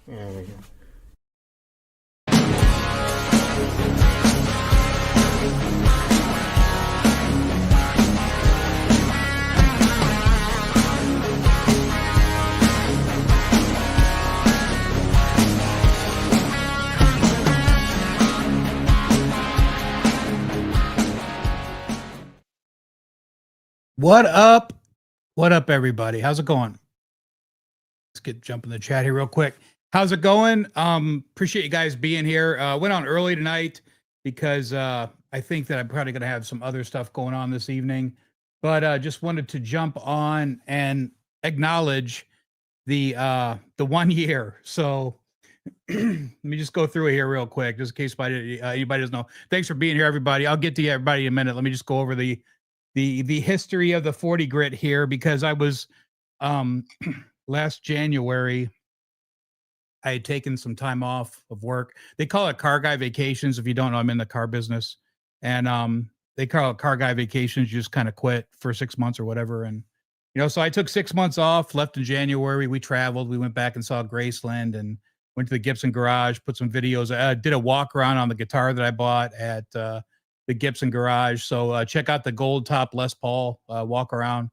There we go. What up? What up, everybody? How's it going? Let's jump in the chat here real quick. How's it going? Appreciate you guys being here. Went on early tonight because I think that I'm probably gonna have some other stuff going on this evening. But just wanted to jump on and acknowledge the 1 year. So let me just go through it here real quick, just in case anybody doesn't know. Thanks for being here, everybody. I'll get to everybody in a minute. Let me just go over the history of the 40 grit here, because I was last January I had taken some time off of work. They call it car guy vacations. If you don't know, I'm in the car business, and they call it car guy vacations. You just kind of quit for 6 months or whatever. And so I took 6 months off, left in January. We traveled. We went back and saw Graceland and went to the Gibson garage, put some videos. Did a walk around on the guitar that I bought at the Gibson garage. So check out the gold top Les Paul walk around.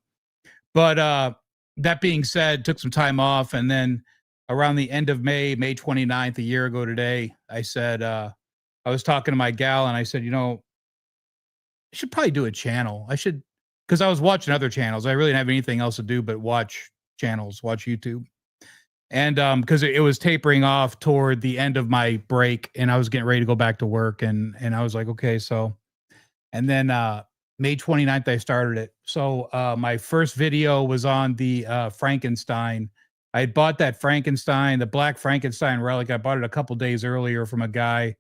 But that being said, took some time off, and then around the end of May 29th, a year ago today, I said, I was talking to my gal and I said, I should probably do a channel. Because I was watching other channels. I really didn't have anything else to do but watch channels, watch YouTube. And because it was tapering off toward the end of my break and I was getting ready to go back to work. And I was like, okay, so, and then May 29th, I started it. So my first video was on the Frankenstein. I had bought that Frankenstein, the black Frankenstein relic. I bought it a couple days earlier from a guy,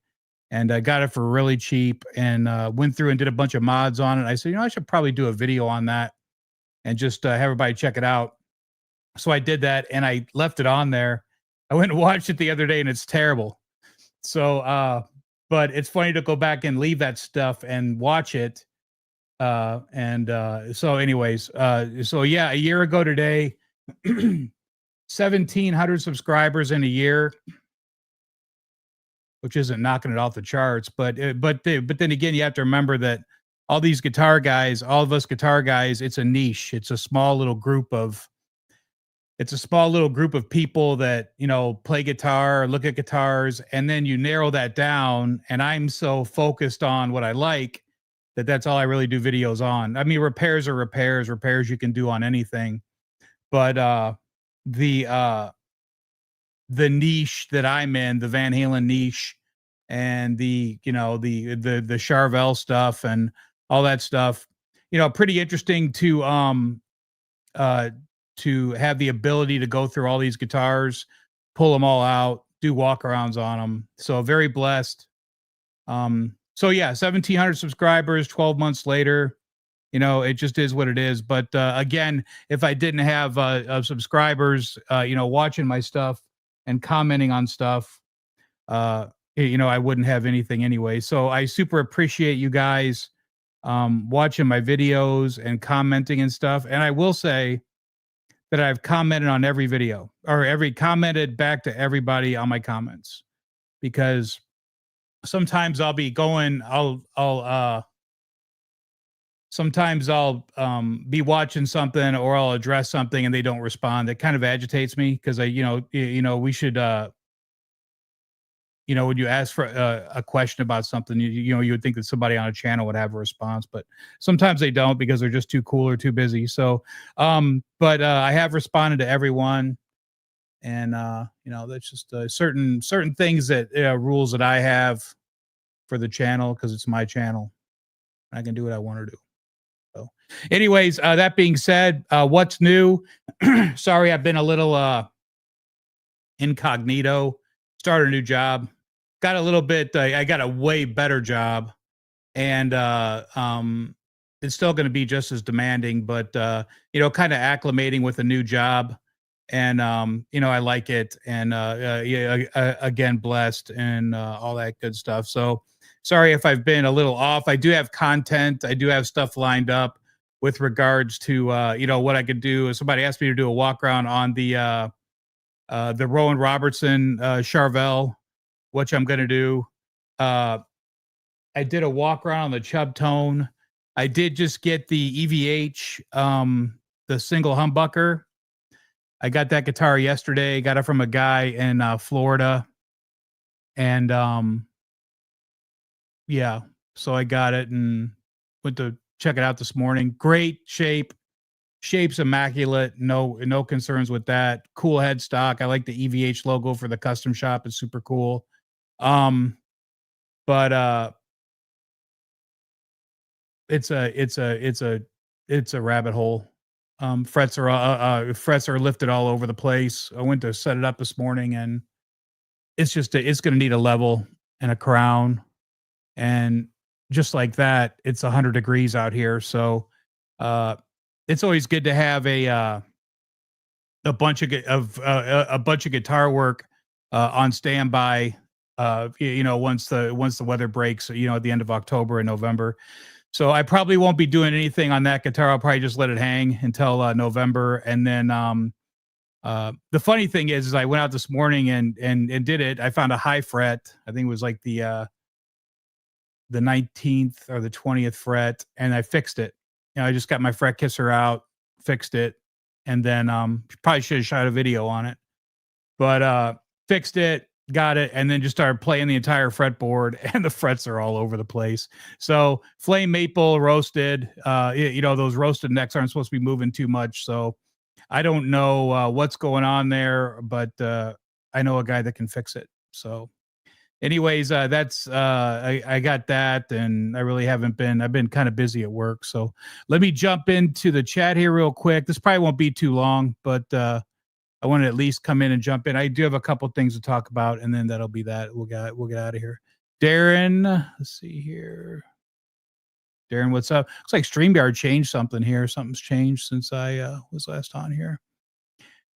and I got it for really cheap, and went through and did a bunch of mods on it. I said, I should probably do a video on that and just have everybody check it out. So I did that, and I left it on there. I went and watched it the other day, and it's terrible. So, but it's funny to go back and leave that stuff and watch it. So anyways, so yeah, a year ago today, 1,700 subscribers in a year, which isn't knocking it off the charts. But then again, you have to remember that all these guitar guys, all of us guitar guys, it's a niche. It's a small little group of people that, play guitar, look at guitars, and then you narrow that down. And I'm so focused on what I like that's all I really do videos on. I mean, repairs are repairs. Repairs you can do on anything. But the niche that I'm in, the Van Halen niche, and the Charvel stuff and all that stuff, pretty interesting to have the ability to go through all these guitars, pull them all out, do walkarounds on them. So very blessed. So yeah, 1,700 subscribers, 12 months later, it just is what it is. But again, if I didn't have subscribers, watching my stuff and commenting on stuff, I wouldn't have anything anyway. So I super appreciate you guys watching my videos and commenting and stuff. And I will say that I've commented on every video, or commented back to everybody on my comments, because sometimes I'll be going, sometimes I'll be watching something, or I'll address something and they don't respond. It kind of agitates me, because we should, when you ask for a question about something, you would think that somebody on a channel would have a response, but sometimes they don't, because they're just too cool or too busy. So, but I have responded to everyone. And that's just certain things that rules that I have for the channel, because it's my channel. I can do what I want to do. So anyways, that being said, what's new? Sorry, I've been a little incognito. Started a new job. Got a little bit, I got a way better job, and it's still going to be just as demanding, but kind of acclimating with a new job. And I like it, and again, blessed, and all that good stuff. So sorry if I've been a little off. I do have content. I do have stuff lined up with regards to what I could do. Somebody asked me to do a walk around on the the Rowan Robertson Charvel, which I'm going to do. I did a walk around on the Chub Tone. I did just get the EVH, the single humbucker. I got that guitar yesterday. Got it from a guy in Florida. And yeah, so I got it and went to check it out this morning. Great shape. Shape's immaculate. No concerns with that. Cool headstock. I like the EVH logo for the custom shop. It's super cool. But it's a rabbit hole. Frets are lifted all over the place. I went to set it up this morning, and it's going to need a level and a crown, and just like that, it's 100 degrees out here. So, it's always good to have a bunch of guitar work on standby. Once the weather breaks, at the end of October and November. So I probably won't be doing anything on that guitar. I'll probably just let it hang until November. And then the funny thing is I went out this morning and did it. I found a high fret. I think it was like the 19th or the 20th fret, and I fixed it. I just got my fret kisser out, fixed it, and then probably should have shot a video on it, but fixed it, got it, and then just started playing the entire fretboard, and the frets are all over the place. So flame maple roasted, those roasted necks aren't supposed to be moving too much. So I don't know what's going on there, but I know a guy that can fix it. So anyways, that's I got that, and I really haven't been. I've been kind of busy at work, so let me jump into the chat here real quick. This probably won't be too long, but I want to at least come in and jump in. I do have a couple things to talk about, and then that'll be that. We'll get out of here. Darren, let's see here. Darren, what's up? Looks like StreamYard changed something here. Something's changed since I was last on here.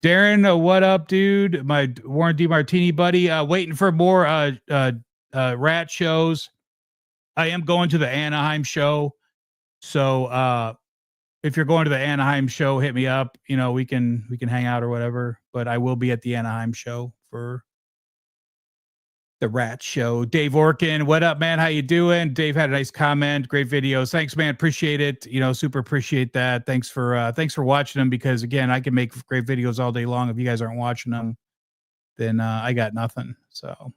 Darren, what up, dude? My Warren DeMartini buddy. Waiting for more rat shows. I am going to the Anaheim show. So if you're going to the Anaheim show, hit me up. We can hang out or whatever. But I will be at the Anaheim show for the rat show. Dave Orkin, what up, man? How you doing? Dave had a nice comment. Great videos. Thanks, man. Appreciate it. Super appreciate that. Thanks for watching them, because again, I can make great videos all day long. If you guys aren't watching them, then I got nothing. So,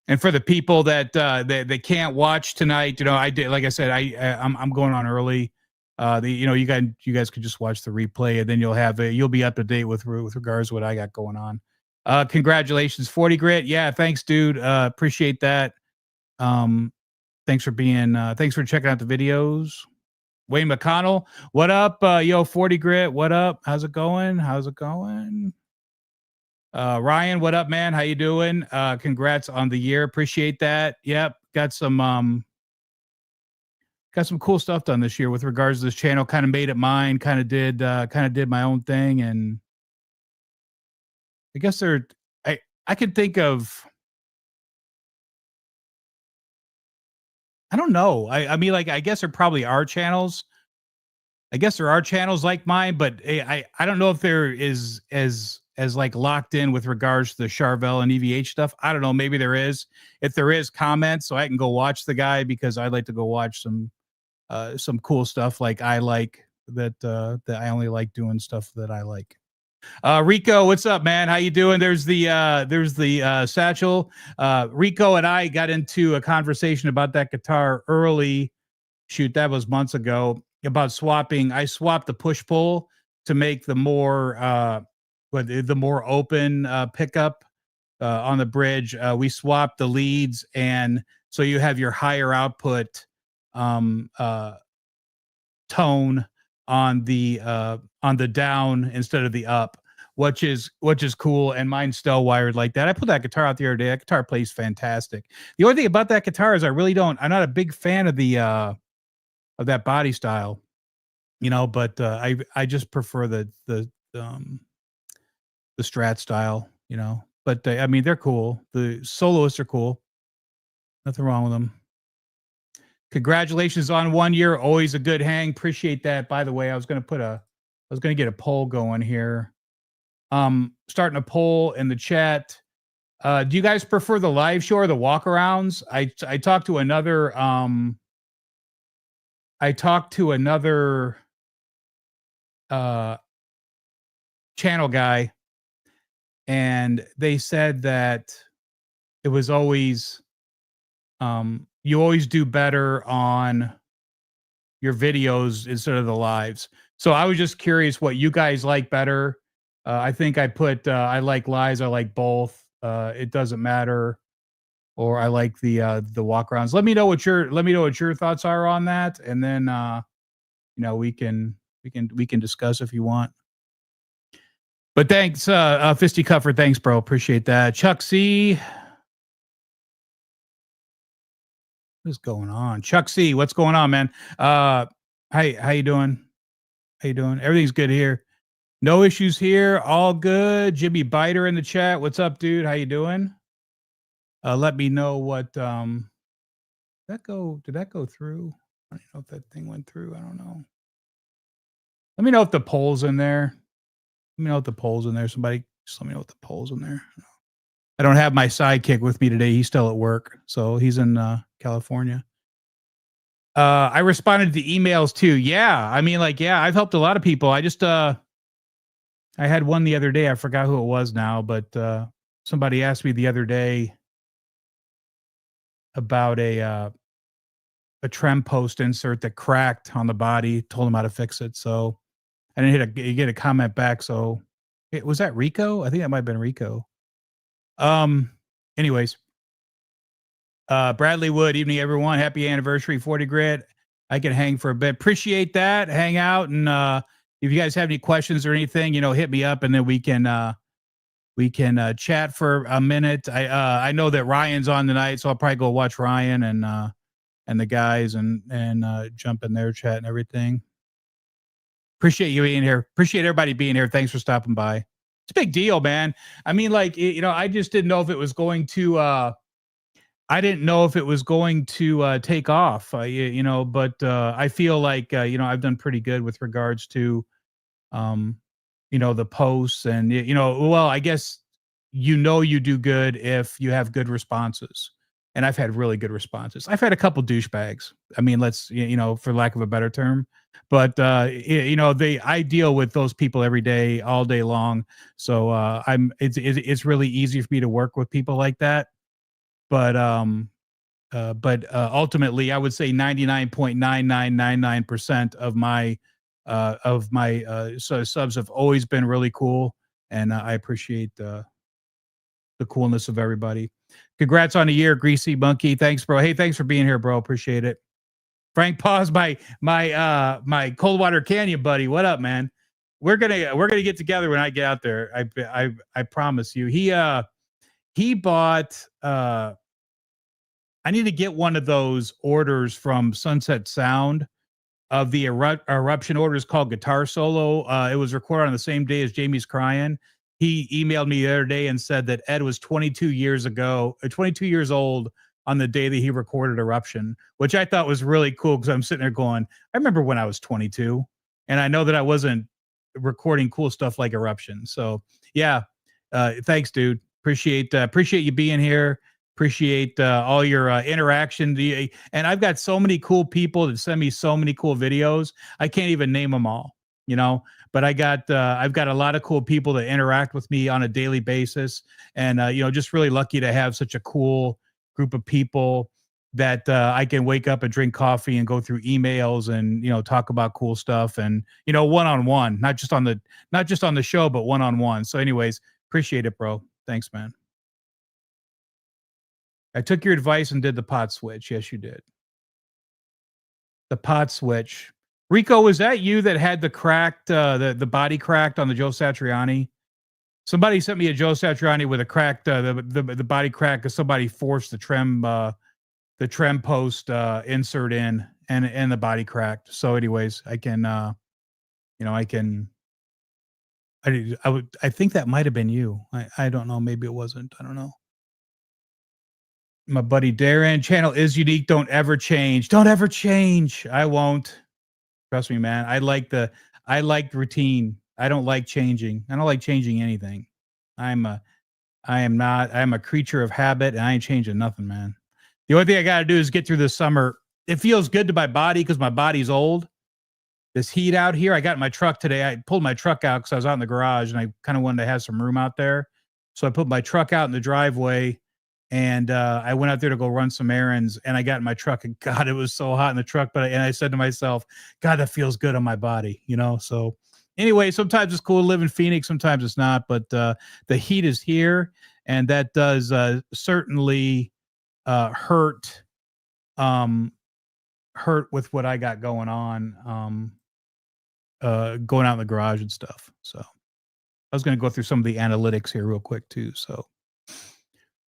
and for the people that they can't watch tonight, I did, like I said, I'm going on early. You guys could just watch the replay, and then you'll be up to date with regards to what I got going on. Congratulations, 40 grit. Yeah, thanks, dude. Appreciate that. Thanks for checking out the videos. Wayne McConnell, what up? 40 grit, what up? How's it going? Ryan, what up, man? How you doing? Congrats on the year. Appreciate that. Yep. Got some cool stuff done this year with regards to this channel. Kind of made it mine, kind of did my own thing. And I guess I could think of, I don't know. I mean, like, I guess there probably are channels. I guess there are channels like mine, but I don't know if there is as like locked in with regards to the Charvel and EVH stuff. I don't know. Maybe there is. If there is, comments so I can go watch the guy, because I'd like to go watch some cool stuff like I like that I only like doing stuff that I like. Rico, what's up, man? How you doing? There's the Satchel. Rico and I got into a conversation about that guitar early. Shoot, that was months ago, about swapping. I swapped the push pull to make the more open pickup on the bridge. We swapped the leads, and so you have your higher output tone on the down instead of the up, which is cool. And mine's still wired like that. I put that guitar out the other day. That guitar plays fantastic. The only thing about that guitar is I'm not a big fan of the of that body style, but I just prefer the Strat style, but I mean, they're cool. The soloists are cool. Nothing wrong with them. Congratulations on 1 year. Always a good hang. Appreciate that. By the way, I was going to get a poll going here. starting a poll in the chat. Do you guys prefer the live show or the walkarounds? I talked to another channel guy, and they said that it was always you always do better on your videos instead of the lives. So I was just curious what you guys like better. I think I put I like lives, I like both. It doesn't matter. Or I like the walkarounds. Let me know what your thoughts are on that, and then we can discuss if you want. But thanks, Fisty Cuffer. Thanks, bro. Appreciate that. Chuck C. What's going on? Chuck C. What's going on, man? How you doing? How you doing? Everything's good here. No issues here. All good. Jimmy Biter in the chat. What's up, dude? How you doing? Let me know what did that go through? I don't know if that thing went through. I don't know. Let me know if the poll's in there. Let me know if the poll's in there. Somebody just let me know if the poll's in there. I don't have my sidekick with me today. He's still at work. So he's in California. I responded to emails too. Yeah. I mean, I've helped a lot of people. I just I had one the other day. I forgot who it was now, but somebody asked me the other day about a trem post insert that cracked on the body. Told him how to fix it. So I didn't get a comment back. So was that Rico? I think that might have been Rico. Anyways, Bradley Wood, evening everyone. Happy anniversary, 40 grid. I can hang for a bit. Appreciate that. Hang out, and if you guys have any questions or anything, hit me up, and then we can chat for a minute. I know that Ryan's on tonight, so I'll probably go watch Ryan and the guys and jump in their chat and everything. Appreciate you being here. Appreciate everybody being here. Thanks for stopping by. It's a big deal, man. I mean, I just didn't know if it was going to I didn't know if it was going to take off, but I feel like I've done pretty good with regards to the posts, and well, I guess you do good if you have good responses. And I've had really good responses. I've had a couple douchebags. I mean, let's, for lack of a better term, but I deal with those people every day, all day long. So it's really easy for me to work with people like that. But ultimately, I would say 99.9999% of my subs have always been really cool, and I appreciate the coolness of everybody. Congrats on a year, Greasy Monkey. Thanks, bro. Hey, thanks for being here, bro. Appreciate it. Frank Paws, my Coldwater Canyon buddy. What up, man? We're gonna get together when I get out there. I promise you. He bought. I need to get one of those orders from Sunset Sound of the eruption orders called Guitar Solo. It was recorded on the same day as Jamie's Crying. He emailed me the other day and said that Ed was 22 years old on the day that he recorded Eruption, which I thought was really cool because I'm sitting there going, I remember when I was 22, and I know that I wasn't recording cool stuff like Eruption. So yeah, thanks, dude. Appreciate you being here. Appreciate all your interaction. And I've got so many cool people that send me so many cool videos. I can't even name them all, but I've got a lot of cool people that interact with me on a daily basis. And, just really lucky to have such a cool group of people that I can wake up and drink coffee and go through emails and, talk about cool stuff and, one-on-one, not just on the show, but one-on-one. So anyways, appreciate it, bro. Thanks, man. I took your advice and did the pot switch. Yes, you did. The pot switch. Rico, was that you that had the cracked, the body cracked on the Joe Satriani? Somebody sent me a Joe Satriani with a cracked, the body crack because somebody forced the trem post insert in and the body cracked. So anyways, I think that might have been you. I don't know. Maybe it wasn't. I don't know. My buddy Darren, channel is unique. Don't ever change. Don't ever change. I won't. Trust me, man. I like routine. I don't like changing. I don't like changing anything. I'm a I'm a creature of habit, and I ain't changing nothing, man. The only thing I got to do is get through this summer. It feels good to my body because my body's old. This heat out here, I got in my truck today. I pulled my truck out because I was out in the garage and I kind of wanted to have some room out there. So I put my truck out in the driveway and I went out there to go run some errands. And I got in my truck and God, it was so hot in the truck. And I said to myself, God, that feels good on my body, you know? So anyway, sometimes it's cool to live in Phoenix, sometimes it's not. But the heat is here and that does certainly hurt. Hurt with what I got going on. Going out in the garage and stuff. So I was going to go through some of the analytics here real quick too. So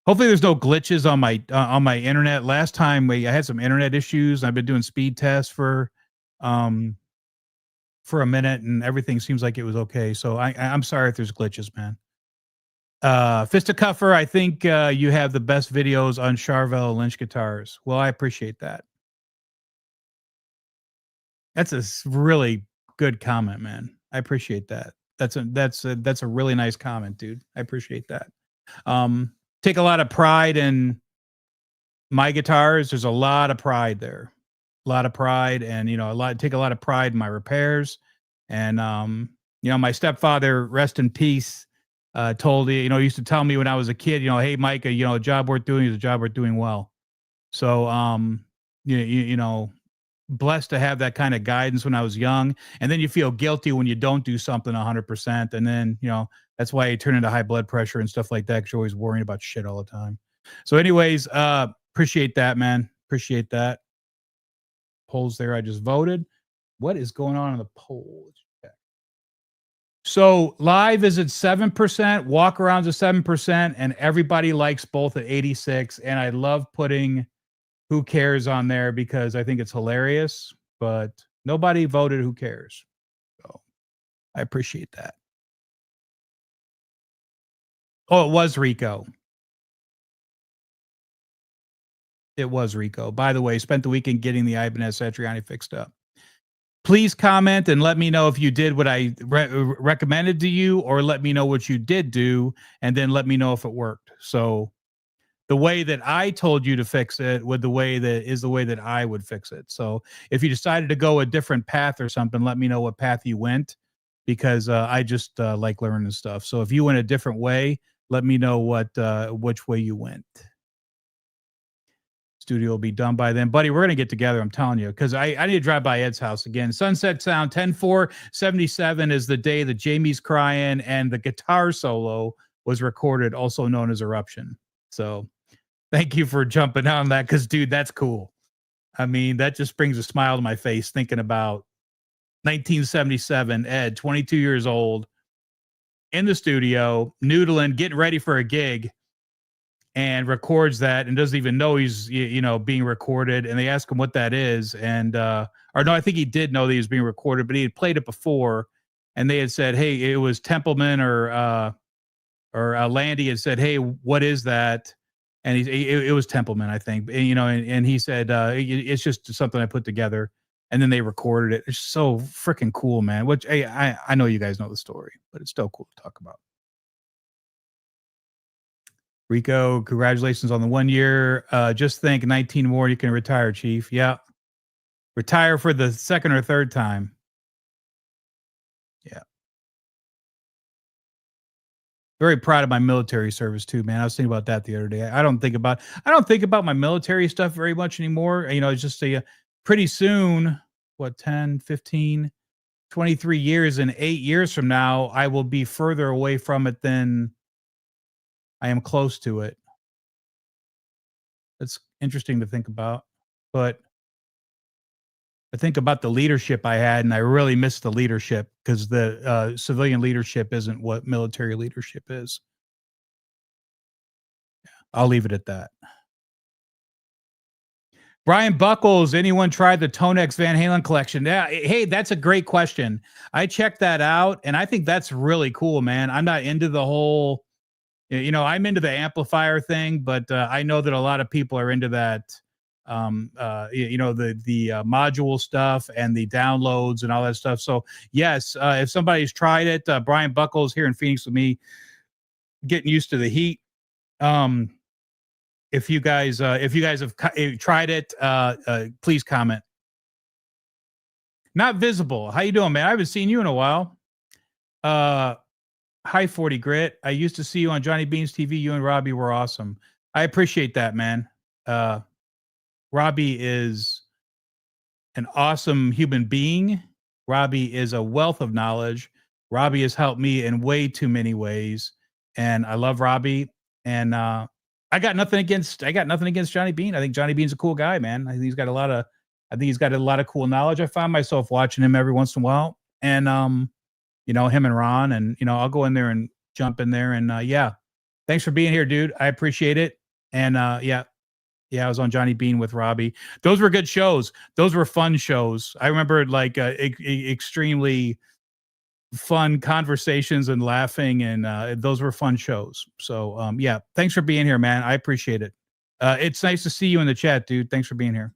hopefully there's no glitches on my internet. Last time I had some internet issues. I've been doing speed tests for a minute and everything seems like it was okay. So I'm sorry if there's glitches, man. Fisticuffer, I think you have the best videos on Charvel Lynch guitars. Well, I appreciate that. That's a really good comment, man. I appreciate that. That's a really nice comment, dude. I appreciate that. Take a lot of pride in my guitars. There's a lot of pride there. A lot of pride and take a lot of pride in my repairs. And my stepfather, rest in peace, told he used to tell me when I was a kid, hey Micah, a job worth doing is a job worth doing well. So blessed to have that kind of guidance when I was young. And then you feel guilty when you don't do something 100%. And then, that's why you turn into high blood pressure and stuff like that. Cause you're always worrying about shit all the time. So anyways, appreciate that, man. Appreciate that. Polls there. I just voted. What is going on in the polls? So live is at 7%, walk around's at 7%, and everybody likes both at 86. And I love putting who cares on there because I think it's hilarious, but nobody voted who cares. So I appreciate that. Oh, it was Rico. It was Rico. By the way, spent the weekend getting the Ibanez Satriani fixed up. Please comment and let me know if you did what I recommended to you, or let me know what you did do, and then let me know if it worked. So the way that I told you to fix it with the way that I would fix it. So if you decided to go a different path or something, let me know what path you went, because I just like learning stuff. So if you went a different way, let me know which way you went. Studio will be done by then. Buddy, we're going to get together, I'm telling you, because I need to drive by Ed's house again. Sunset Sound 10/4/77 is the day that Jamie's crying and the guitar solo was recorded, also known as Eruption. So thank you for jumping on that, because, dude, that's cool. I mean, that just brings a smile to my face thinking about 1977, Ed, 22 years old, in the studio, noodling, getting ready for a gig, and records that and doesn't even know he's, being recorded. And they ask him what that is. And, or no, I think he did know that he was being recorded, but he had played it before. And they had said, hey, it was Templeman or Landy had said, hey, what is that? And it was Templeman, I think. And he said, it's just something I put together. And then they recorded it. It's so freaking cool, man. Which I know you guys know the story, but it's still cool to talk about. Rico, congratulations on the 1 year. Just think 19 more, you can retire, Chief. Yeah. Retire for the second or third time. Yeah. Very proud of my military service too, man. I was thinking about that the other day. I don't think about my military stuff very much anymore. It's just pretty soon, 10, 15, 23 years and 8 years from now, I will be further away from it than I am close to it. It's interesting to think about, but I think about the leadership I had, and I really miss the leadership, because the civilian leadership isn't what military leadership is. Yeah, I'll leave it at that. Brian Buckles, anyone tried the Tonex Van Halen collection? Yeah, hey, that's a great question. I checked that out, and I think that's really cool, man. I'm not into the whole, I'm into the amplifier thing, but I know that a lot of people are into that the module stuff and the downloads and all that stuff. So yes, if somebody's tried it, Brian Buckles here in Phoenix with me, getting used to the heat. If you guys have tried it, please comment. Not visible. How you doing, man? I haven't seen you in a while. Hi 40 Grit. I used to see you on Johnny Beans TV. You and Robbie were awesome. I appreciate that, man. Robbie is an awesome human being. Robbie is a wealth of knowledge. Robbie has helped me in way too many ways, and I love Robbie. And I got nothing against Johnny Bean. I think Johnny Bean's a cool guy, man. I think he's got a lot of cool knowledge. I find myself watching him every once in a while, and him and Ron, and I'll go in there and jump in there, and yeah. Thanks for being here, dude. I appreciate it. And yeah, I was on Johnny Bean with Robbie. Those were good shows. Those were fun shows. I remember extremely fun conversations and laughing, and those were fun shows. So yeah, thanks for being here, man. I appreciate it. It's nice to see you in the chat, dude. Thanks for being here.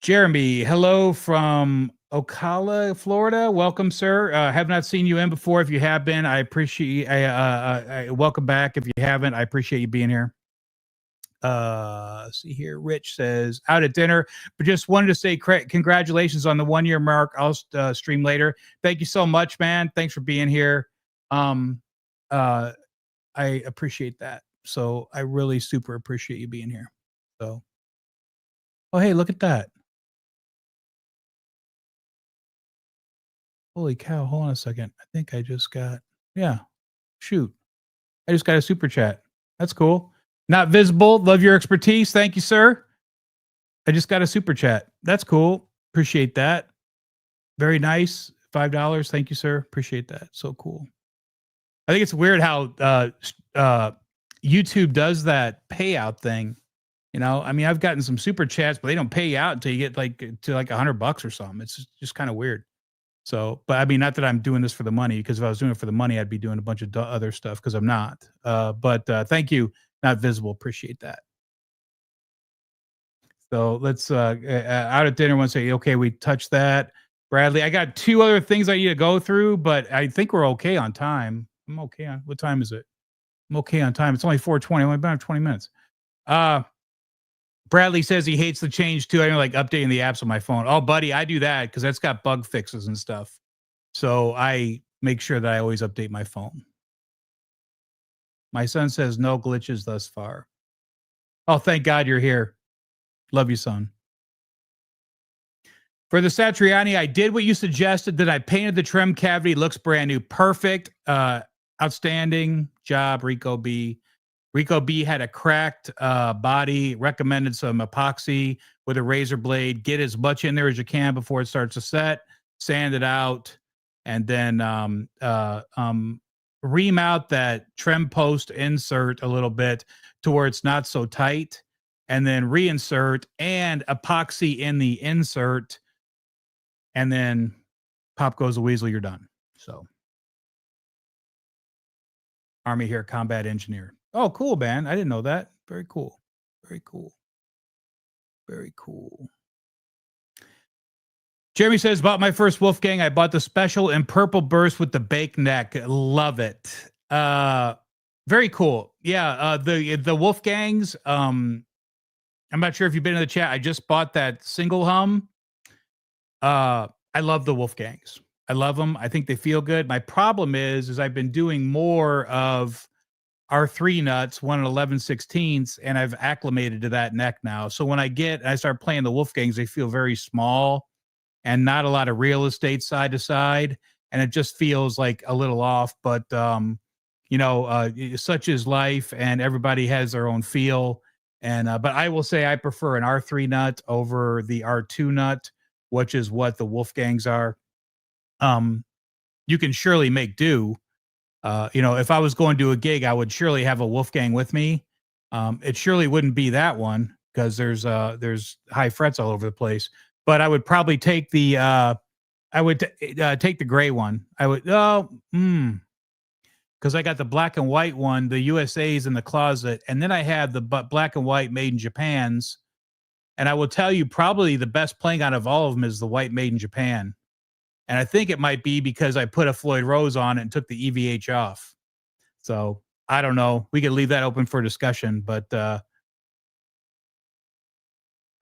Jeremy, hello from Ocala, Florida. Welcome, sir. Have not seen you in before. If you have been, I appreciate. Welcome back. If you haven't, I appreciate you being here. See here. Rich says out at dinner, but just wanted to say congratulations on the 1 year mark. I'll stream later. Thank you so much, man. Thanks for being here. I appreciate that. So I really super appreciate you being here. So, oh, hey, look at that. Holy cow. Hold on a second. I think I just got, shoot. I just got a super chat. That's cool. Not visible. Love your expertise. Thank you, sir. I just got a super chat. That's cool. Appreciate that. Very nice. $5. Thank you, sir. Appreciate that. So cool. I think it's weird how YouTube does that payout thing. I mean, I've gotten some super chats, but they don't pay you out until you get to $100 or something. It's just kind of weird. So, but I mean, not that I'm doing this for the money, because if I was doing it for the money, I'd be doing a bunch of other stuff, because I'm not. But thank you. Not visible. Appreciate that. So let's out at dinner and say, okay, we touched that. Bradley, I got 2 other things I need to go through, but I think we're okay on time. I'm okay on, what time is it? I'm okay on time. It's only 4:20. I've only been on 20 minutes. Bradley says he hates the change too. I don't like updating the apps on my phone. Oh, buddy, I do that because that's got bug fixes and stuff. So I make sure that I always update my phone. My son says no glitches thus far. Oh, thank God you're here. Love you, son. For the Satriani, I did what you suggested. That I painted the trim cavity. Looks brand new. Perfect. Outstanding job, Rico B. Rico B had a cracked body. Recommended some epoxy with a razor blade. Get as much in there as you can before it starts to set. Sand it out. And then remount that trim post insert a little bit to where it's not so tight, and then reinsert and epoxy in the insert, and then pop goes the weasel, you're done. So Army here, combat engineer. Oh, cool, man. I didn't know that. Very cool. Very cool. Very cool. Jeremy says, bought my first Wolfgang. I bought the special in purple burst with the bake neck. Love it. Very cool. Yeah, the Wolfgangs. I'm not sure if you've been in the chat. I just bought that single hum. I love the Wolfgangs. I love them. I think they feel good. My problem is I've been doing more of R3 nuts, 1 and 11/16, and I've acclimated to that neck now. So when I start playing the Wolfgangs, they feel very small and not a lot of real estate side to side, and it just feels like a little off. But such is life, and everybody has their own feel. And but I will say I prefer an R3 nut over the R2 nut, which is what the Wolfgangs are. You can surely make do. If I was going to a gig, I would surely have a Wolfgang with me. It surely wouldn't be that one because there's high frets all over the place. But I would probably take the take the gray one. I would because because I got the black and white one, the USA's in the closet, and then I have the black and white made in Japan's. And I will tell you, probably the best playing out of all of them is the white made in Japan. And I think it might be because I put a Floyd Rose on it and took the EVH off. So I don't know. We could leave that open for discussion, but I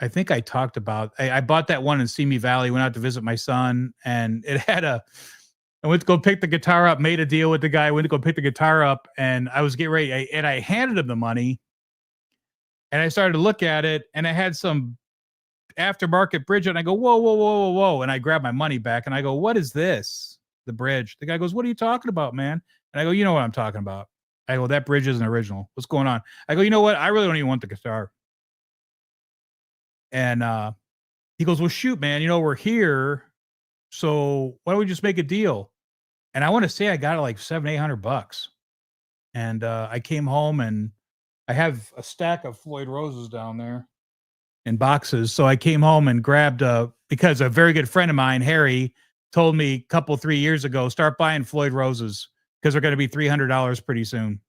think I talked about, I bought that one in Simi Valley, went out to visit my son, and it had I went to go pick the guitar up, made a deal with the guy, went to go pick the guitar up, and I was getting ready, and I handed him the money, and I started to look at it, and I had some aftermarket bridge, and I go, whoa, whoa, whoa, whoa, whoa. And I grab my money back, and I go, what is this? The bridge. The guy goes, what are you talking about, man? And I go, you know what I'm talking about. I go, that bridge isn't original. What's going on? I go, you know what? I really don't even want the guitar. And he goes, well, shoot, man, we're here. So why don't we just make a deal? And I want to say I got it like $700-800. And I came home, and I have a stack of Floyd Roses down there in boxes. So I came home and grabbed because a very good friend of mine, Harry, told me a 3 years ago, start buying Floyd Roses because they're going to be $300 pretty soon.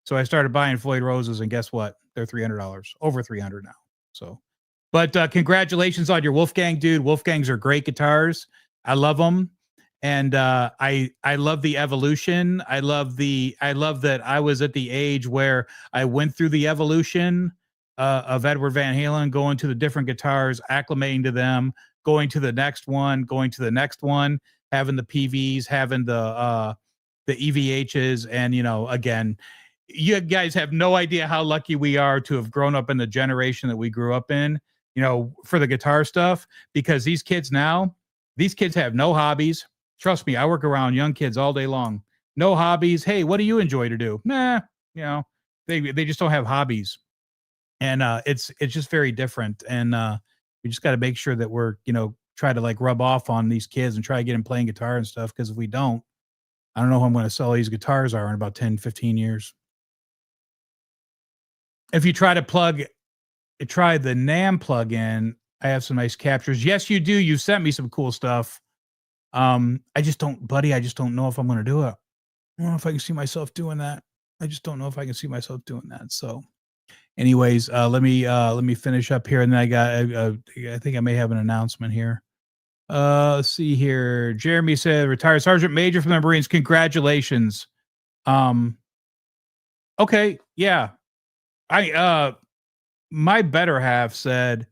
So I started buying Floyd Roses, and guess what? They're $300, over 300 now. So, but congratulations on your Wolfgang, dude. Wolfgangs are great guitars. I love them. And I love the evolution. I love that I was at the age where I went through the evolution of Edward Van Halen, going to the different guitars, acclimating to them, going to the next one, having the PVs, having the EVHs, and again, you guys have no idea how lucky we are to have grown up in the generation that we grew up in, for the guitar stuff, because these kids have no hobbies. Trust me, I work around young kids all day long. No hobbies. Hey, what do you enjoy to do? Nah, they just don't have hobbies. And it's just very different. And we just got to make sure that we're, try to like rub off on these kids and try to get them playing guitar and stuff. Because if we don't, I don't know who I'm going to sell these guitars are in about 10, 15 years. If you try the NAMM plug-in, I have some nice captures. Yes, you do. You sent me some cool stuff. I just don't know if I'm going to do it. I don't know if I can see myself doing that. I just don't know if I can see myself doing that. So anyways, let me finish up here. And then I think I may have an announcement here. Let's see here. Jeremy said, retired Sergeant Major from the Marines. Congratulations. Okay. Yeah. My better half said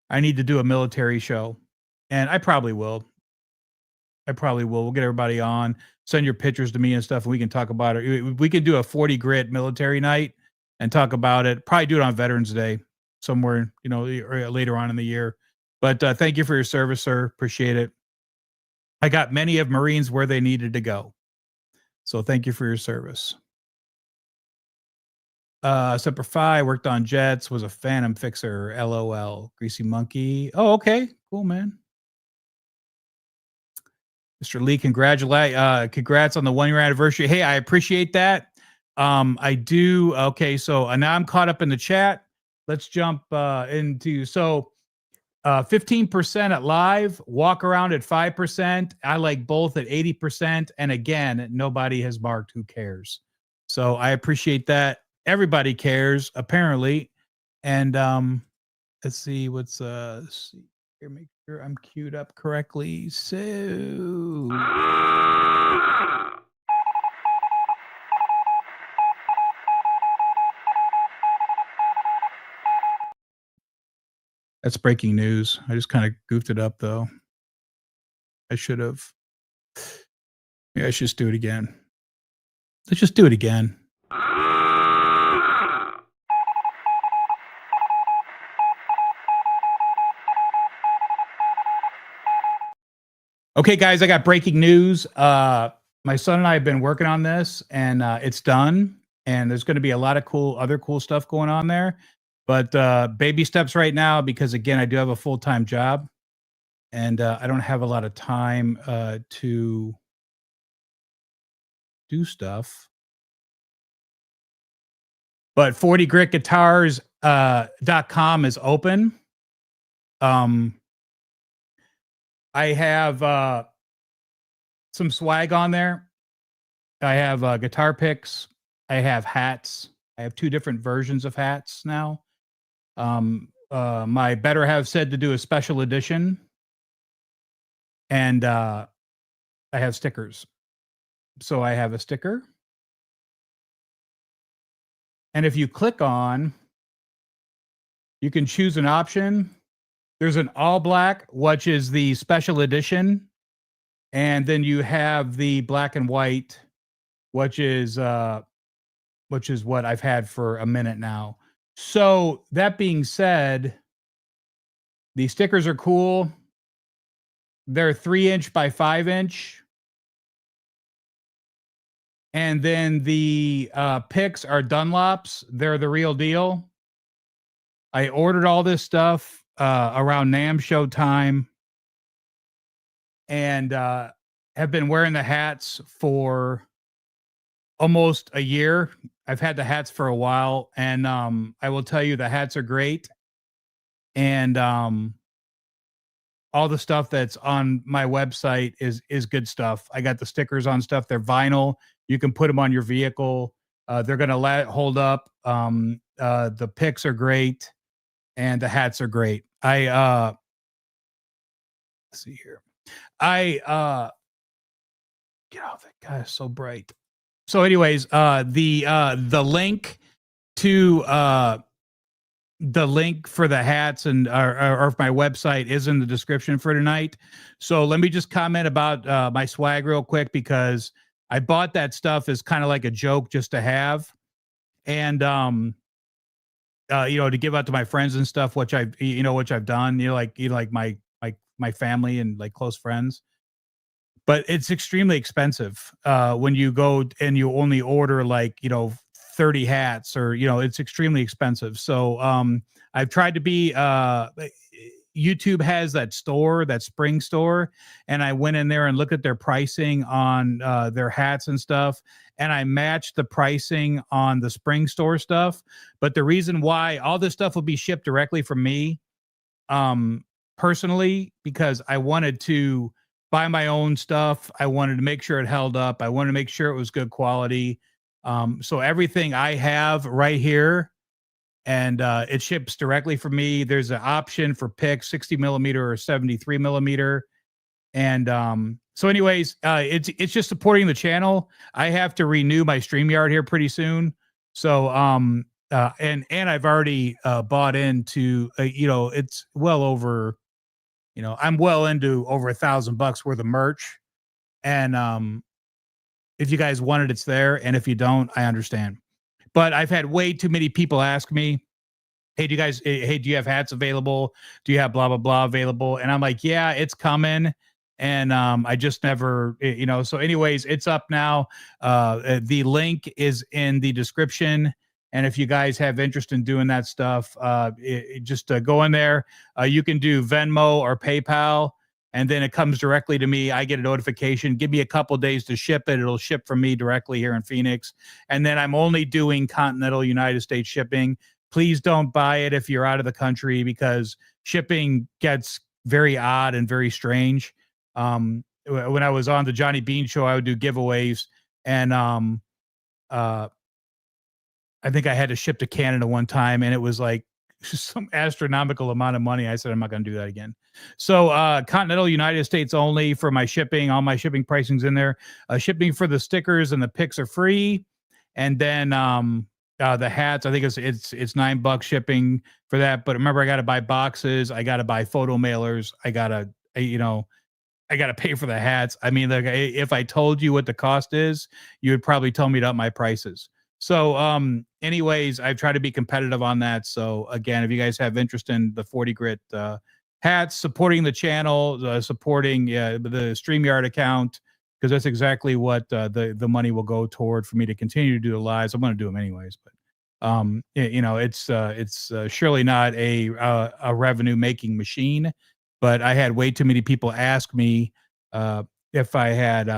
I need to do a military show, and I probably will. We'll get everybody on, send your pictures to me and stuff, and we can talk about it. We could do a 40 grit military night and talk about it. Probably do it on Veterans Day somewhere, later on in the year. But thank you for your service, sir. Appreciate it. I got many of Marines where they needed to go. So thank you for your service. Semper Fi, worked on jets, was a Phantom fixer. LOL. Greasy Monkey. Oh, okay. Cool, man. Mr. Lee, congrats on the 1 year anniversary. Hey, I appreciate that. I do. Okay, so now I'm caught up in the chat. Let's jump into 15% at live, walk around at 5%. I like both at 80%. And again, nobody has marked who cares. So I appreciate that. Everybody cares, apparently. And let's see what's let's see here, make sure I'm queued up correctly. So that's breaking news. I just kind of goofed it up though. I should have. Yeah, I should just do it again. Let's just do it again. Okay, guys, I got breaking news. My son and I have been working on this, and it's done. And there's going to be a lot of other cool stuff going on there. But baby steps right now, because again, I do have a full-time job, and I don't have a lot of time to do stuff. But 40gritguitars.com is open. I have some swag on there. I have guitar picks. I have hats. I have 2 different versions of hats now. My better have said to do a special edition, and I have stickers. So I have a sticker, and if you click on, you can choose an option. There's an all black, which is the special edition, and then you have the black and white, which is what I've had for a minute now. So that being said, the stickers are cool. They're 3-inch by 5-inch. And then the picks are Dunlops. They're the real deal. I ordered all this stuff around NAMM show time, and have been wearing the hats for almost a year. I've had the hats for a while, and I will tell you the hats are great. And all the stuff that's on my website is good stuff. I got the stickers on stuff. They're vinyl. You can put them on your vehicle. They're gonna hold up. The picks are great, and the hats are great. Let's see here. Get off that guy is so bright. So, anyways, the link to the link for the hats and or my website is in the description for tonight. So let me just comment about my swag real quick, because I bought that stuff as kind of like a joke just to have, and to give out to my friends and stuff, which I've done, like my family and like close friends. But it's extremely expensive when you go and you only order 30 hats, or it's extremely expensive. So I've tried to be YouTube has that store, that Spring store, and I went in there and looked at their pricing on their hats and stuff, and I matched the pricing on the Spring store stuff. But the reason why all this stuff will be shipped directly from me, personally, because I wanted to buy my own stuff. I wanted to make sure it held up. I wanted to make sure it was good quality. So everything I have right here, and it ships directly from me. There's an option for picks, 60 millimeter or 73 millimeter. And so anyways, it's just supporting the channel. I have to renew my StreamYard here pretty soon. So and I've already bought into it's well over, I'm well into over $1,000 worth of merch. And if you guys want it, it's there. And if you don't, I understand. But I've had way too many people ask me, hey, do you have hats available? Do you have blah, blah, blah available? And I'm like, yeah, it's coming. And I just never, so anyways, it's up now. The link is in the description. And if you guys have interest in doing that stuff, just go in there. You can do Venmo or PayPal, and then it comes directly to me. I get a notification. Give me a couple days to ship it. It'll ship from me directly here in Phoenix. And then I'm only doing continental United States shipping. Please don't buy it if you're out of the country, because shipping gets very odd and very strange. When I was on the Johnny Bean show, I would do giveaways, and I think I had to ship to Canada one time, and it was like some astronomical amount of money. I said, I'm not going to do that again. So continental United States only for my shipping. All my shipping pricing's in there. Shipping for the stickers and the picks are free. And then the hats, I think it's $9 shipping for that. But remember, I got to buy boxes. I got to buy photo mailers. I got to, I got to pay for the hats. I mean, like, if I told you what the cost is, you would probably tell me to up my prices. So anyways, I've tried to be competitive on that. So again, if you guys have interest in the 40 grit hats, supporting the channel, supporting the StreamYard account, because that's exactly what the money will go toward for me to continue to do the lives. I'm going to do them anyways, but it's surely not a revenue making machine. But I had way too many people ask me if I had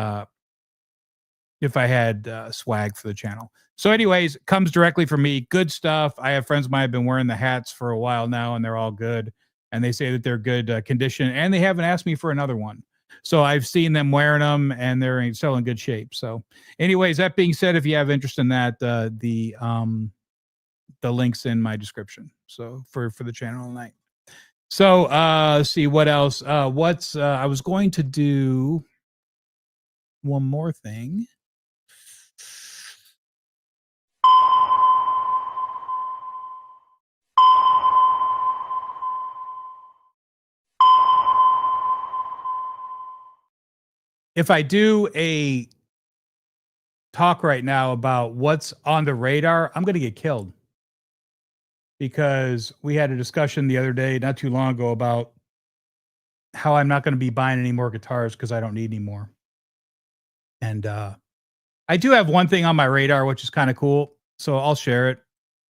swag for the channel. So anyways, it comes directly from me. Good stuff. I have friends of mine have been wearing the hats for a while now, and they're all good. And they say that they're good condition, and they haven't asked me for another one. So I've seen them wearing them, and they're still in good shape. So, anyways, that being said, if you have interest in that, the link's in my description. So for the channel tonight. So let's see what else. I was going to do one more thing. If I do a talk right now about what's on the radar, I'm going to get killed, because we had a discussion the other day, not too long ago, about how I'm not going to be buying any more guitars because I don't need any more. And I do have one thing on my radar, which is kind of cool. So I'll share it.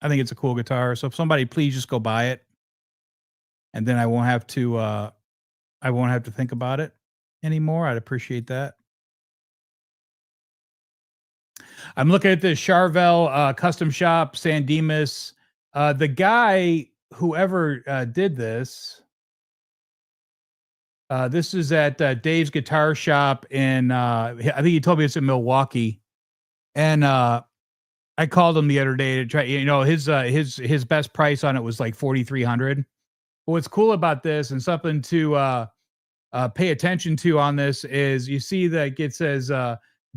I think it's a cool guitar. So if somebody, please just go buy it, and then I won't have to think about it anymore. I'd appreciate that. I'm looking at the Charvel custom shop, San Dimas. The guy, whoever did this, this is at Dave's Guitar Shop in, I think he told me it's in Milwaukee. And I called him the other day to try, his best price on it was like $4,300. But what's cool about this, and something to pay attention to on this, is you see that it says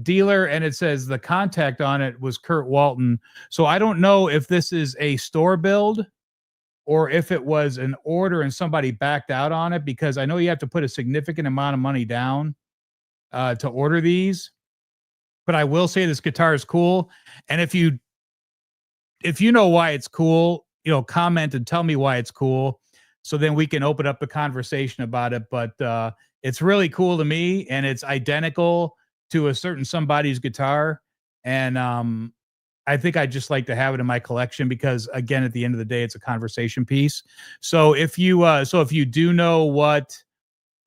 dealer, and it says the contact on it was Kurt Walton. So I don't know if this is a store build or if it was an order and somebody backed out on it, because I know you have to put a significant amount of money down to order these. But I will say this guitar is cool. And if you know why it's cool, comment and tell me why it's cool, so then we can open up the conversation about it. But it's really cool to me, and it's identical to a certain somebody's guitar. And I think I just like to have it in my collection, because again, at the end of the day, it's a conversation piece. So if you do know what,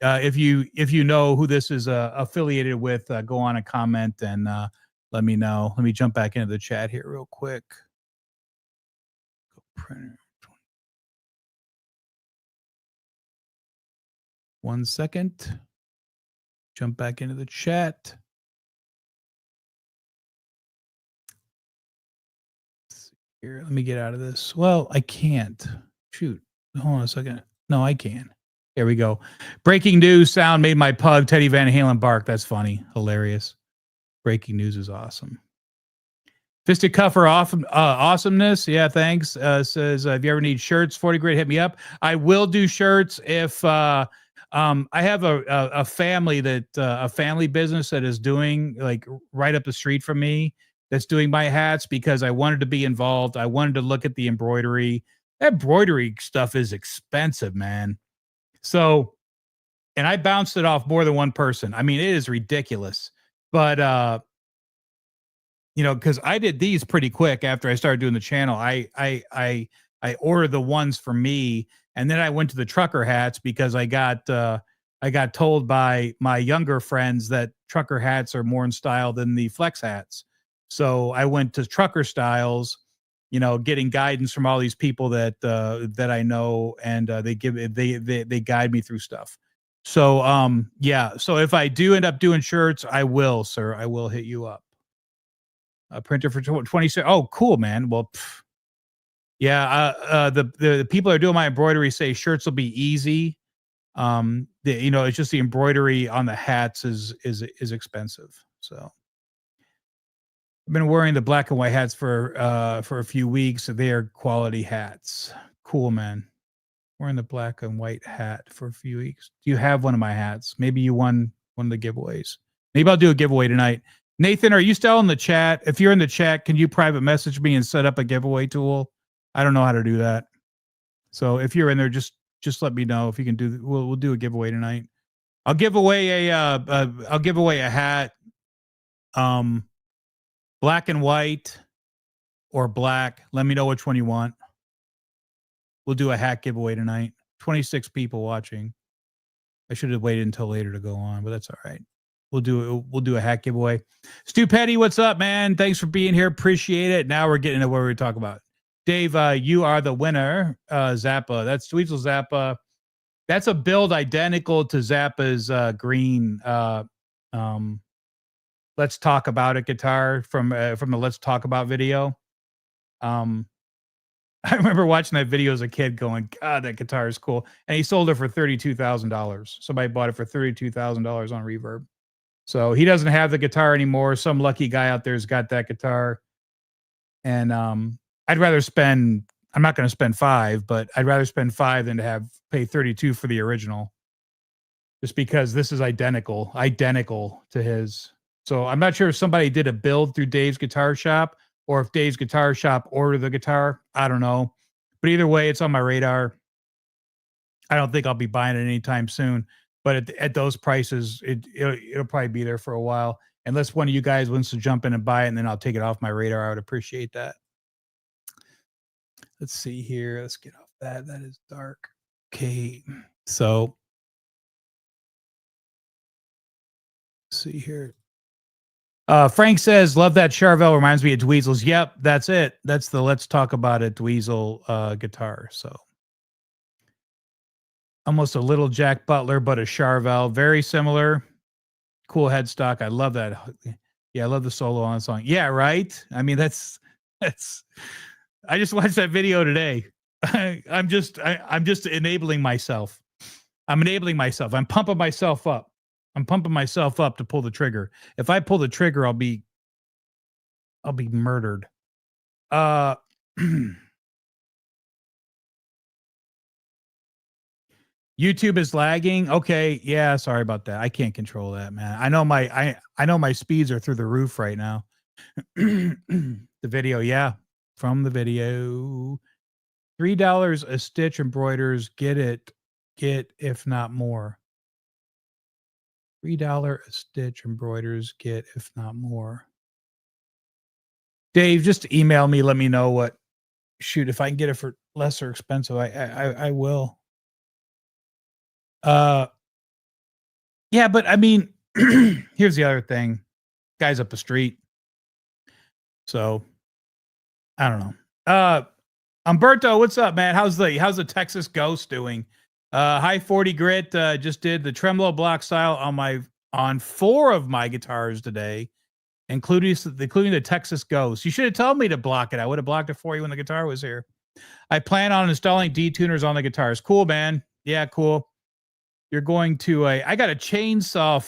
if you know who this is affiliated with, go on and comment and let me know. Let me jump back into the chat here real quick. Go printer. 1 second. Jump back into the chat. Here, let me get out of this. Well, I can't. Shoot. Hold on a second. No, I can. There we go. Breaking news sound made my pug Teddy Van Halen bark. That's funny. Hilarious. Breaking news is awesome. Fisted Cuff for awesomeness. Yeah, thanks. Says, if you ever need shirts, 40 grade, hit me up. I will do shirts if I have a family a family business that is doing, like, right up the street from me, that's doing my hats, because I wanted to be involved. I wanted to look at the embroidery. That embroidery stuff is expensive, man. So, and I bounced it off more than one person. I mean, it is ridiculous. But because I did these pretty quick after I started doing the channel. I ordered the ones for me, and then I went to the trucker hats, because I got told by my younger friends that trucker hats are more in style than the flex hats. So I went to trucker styles, getting guidance from all these people that I know, and they guide me through stuff. So yeah. So if I do end up doing shirts, I will, sir. I will hit you up. A printer for 26. Oh, cool, man. Well, yeah. The people that are doing my embroidery say shirts will be easy. It's just the embroidery on the hats is expensive. So I've been wearing the black and white hats for a few weeks. They are quality hats. Cool, man. Wearing the black and white hat for a few weeks. Do you have one of my hats? Maybe you won one of the giveaways. Maybe I'll do a giveaway tonight. Nathan, are you still in the chat? If you're in the chat, can you private message me and set up a giveaway tool? I don't know how to do that. So if you're in there, just let me know if you can do. We'll do a giveaway tonight. I'll give away a hat. Black and white or black. Let me know which one you want. We'll do a hat giveaway tonight. 26 people watching. I should have waited until later to go on, but that's all right. We'll do a hat giveaway. Stu Petty, what's up, man? Thanks for being here. Appreciate it. Now we're getting to what we're talking about. Dave, you are the winner. Zappa. That's Dweezil Zappa. That's a build identical to Zappa's green. Let's Talk About It guitar from the Let's Talk About video. Um, I remember watching that video as a kid, going, "God, that guitar is cool." And he sold it for $32,000. Somebody bought it for $32,000 on Reverb. So he doesn't have the guitar anymore. Some lucky guy out there's got that guitar. And I'd rather spend. I'm not going to spend $5, but I'd rather spend $5 than to pay $32 for the original. Just because this is identical to his. So I'm not sure if somebody did a build through Dave's Guitar Shop or if Dave's Guitar Shop ordered the guitar. I don't know. But either way, it's on my radar. I don't think I'll be buying it anytime soon. But at those prices, it'll probably be there for a while. Unless one of you guys wants to jump in and buy it, and then I'll take it off my radar. I would appreciate that. Let's see here. Let's get off that. That is dark. Okay. So, let's see here. Frank says, love that Charvel. Reminds me of Dweezil's. Yep, that's it. That's the Let's Talk About It Dweezil guitar. So, almost a little Jack Butler, but a Charvel. Very similar. Cool headstock. I love that. Yeah, I love the solo on the song. Yeah, right? I mean, that's I just watched that video today. I'm just enabling myself. I'm enabling myself. I'm pumping myself up. I'm pumping myself up to pull the trigger. If I pull the trigger, I'll be murdered. YouTube is lagging. Okay, yeah, sorry about that. I can't control that, man. I know my speeds are through the roof right now. The video, yeah, from the video. $3 a stitch embroiders. Get if not more. $3 a stitch embroiders. Get if not more. Dave, just email me. Let me know what. Shoot, if I can get it for less or expensive, I will. Yeah, but I mean, here's the other thing. Guys up the street. So I don't know. Umberto, what's up, man? How's the Texas Ghost doing? High 40 grit just did the tremolo block style on 4 of my guitars today, including the Texas Ghost. You should have told me to block it. I would have blocked it for you when the guitar was here. I plan on installing detuners on the guitars. Cool, man. Yeah, cool. You're going to I got a chainsaw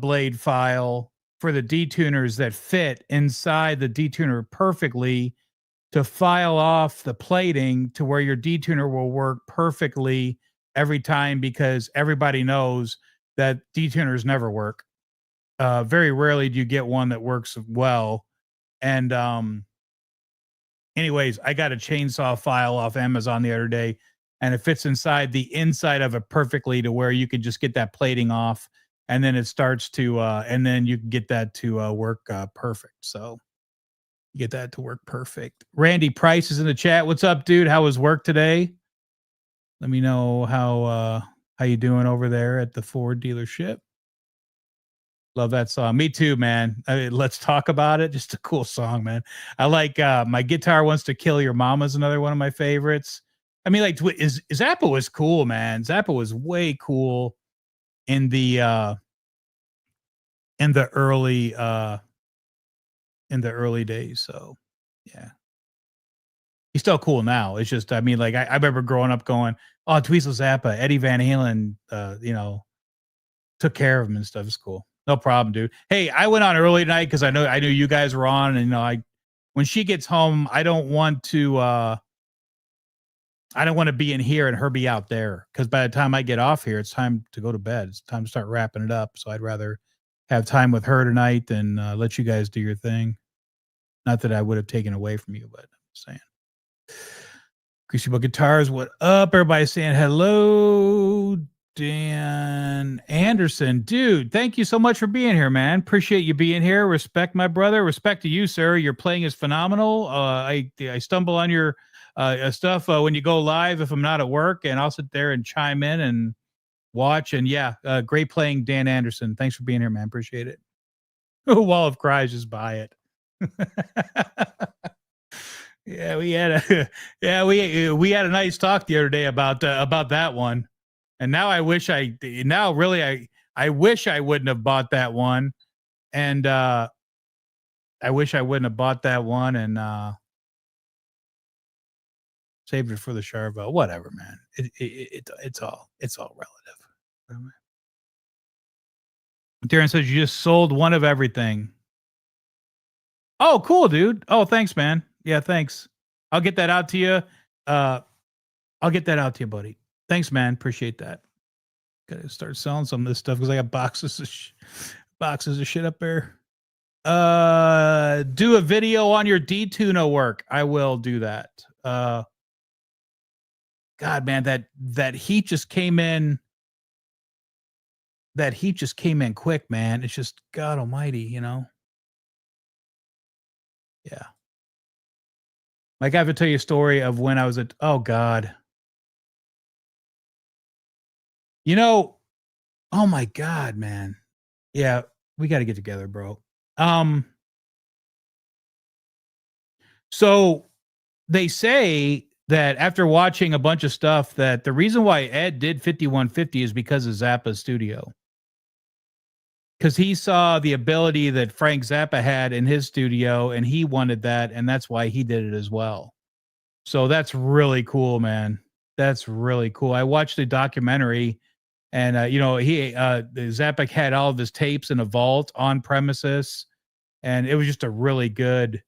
blade file for the detuners that fit inside the detuner perfectly to file off the plating to where your detuner will work perfectly every time, because everybody knows that detuners never work. Very rarely do you get one that works well. And anyways, I got a chainsaw file off Amazon the other day, and it fits inside the inside of it perfectly to where you could just get that plating off, and then it starts to and then you can get that to work perfect. So you get that to work perfect. Randy Price is in the chat. What's up, dude? How was work today? Let me know how you doing over there at the Ford dealership. Love that song. Me too, man. Let's Talk About It. Just a cool song, man. I like My Guitar Wants to Kill Your Mama is another one of my favorites. I mean, like, Zappa was cool, man. Zappa was way cool in the early days. So yeah. He's still cool now. It's just, I mean, like I remember growing up going, oh, Dweezil Zappa, Eddie Van Halen, took care of him and stuff. It's cool. No problem, dude. Hey, I went on early tonight because I knew you guys were on, and when she gets home, I don't want to be in here and her be out there, because by the time I get off here, it's time to go to bed. It's time to start wrapping it up. So I'd rather have time with her tonight than let you guys do your thing. Not that I would have taken away from you, but I'm saying. Greasy Book Guitars, what up? Everybody saying hello. Dan Anderson, dude, thank you so much for being here, man. Appreciate you being here. Respect, my brother. Respect to you, sir. Your playing is phenomenal. I stumble on your stuff when you go live if I'm not at work, and I'll sit there and chime in and watch. And yeah, great playing, Dan Anderson. Thanks for being here, man. Appreciate it. Wall of Cries, just buy it. Yeah, we had a we had a nice talk the other day about that one, and now I wish I wouldn't have bought that one, and I wish I wouldn't have bought that one and saved it for the Charvel. Whatever, man. It's all relative. Darren says you just sold one of everything. Oh, cool, dude. Oh, thanks, man. Yeah, thanks. I'll get that out to you. I'll get that out to you, buddy. Thanks, man. Appreciate that. Gotta start selling some of this stuff because I got boxes of shit up there. Do a video on your D-Tuno work. I will do that. God, man, that heat just came in. That heat just came in quick, man. It's just God Almighty, you know. Yeah. Like I have to tell you a story of when I was at. Oh God. You know. Oh my God, man. Yeah, we got to get together, bro. So they say that after watching a bunch of stuff that the reason why Ed did 5150 is because of Zappa's studio. Because he saw the ability that Frank Zappa had in his studio and he wanted that, and that's why he did it as well. So that's really cool, man. That's really cool. I watched the documentary and you know, Zappa had all of his tapes in a vault on premises, and it was just a really good.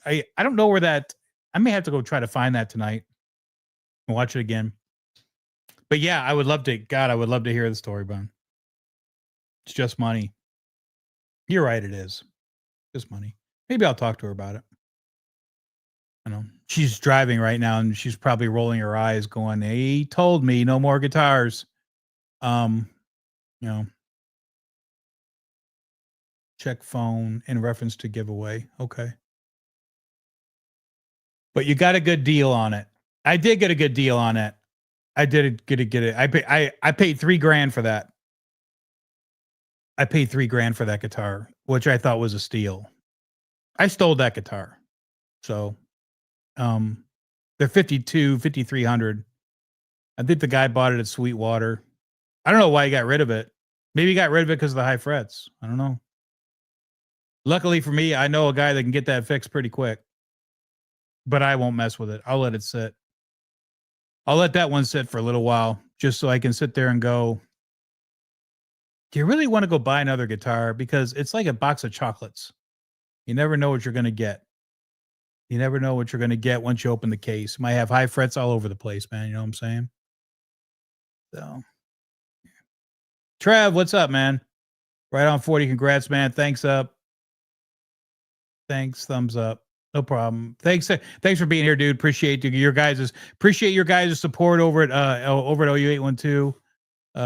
I don't know where that. I may have to go try to find that tonight and watch it again. But yeah, I would love to. God, I would love to hear the story, Bun. It's just money. You're right. It is just money. Maybe I'll talk to her about it. You know, she's driving right now, and she's probably rolling her eyes, going, "He told me no more guitars." You know, check phone in reference to giveaway. Okay. But you got a good deal on it. I did get a good deal on it. I did get it. I paid $3,000 for that. I paid $3,000 for that guitar, which I thought was a steal. I stole that guitar. So they're 5,300. I think the guy bought it at Sweetwater. I don't know why he got rid of it. Maybe he got rid of it because of the high frets. I don't know. Luckily for me, I know a guy that can get that fixed pretty quick. But I won't mess with it. I'll let it sit. I'll let that one sit for a little while just so I can sit there and go, do you really want to go buy another guitar? Because it's like a box of chocolates. You never know what you're going to get. You never know what you're going to get once you open the case. You might have high frets all over the place, man. You know what I'm saying? So, Trev, what's up, man? Right on 40. Congrats, man. Thanks up. Thanks. Thumbs up. No problem. Thanks for being here, dude. Appreciate your guys' support over at OU812.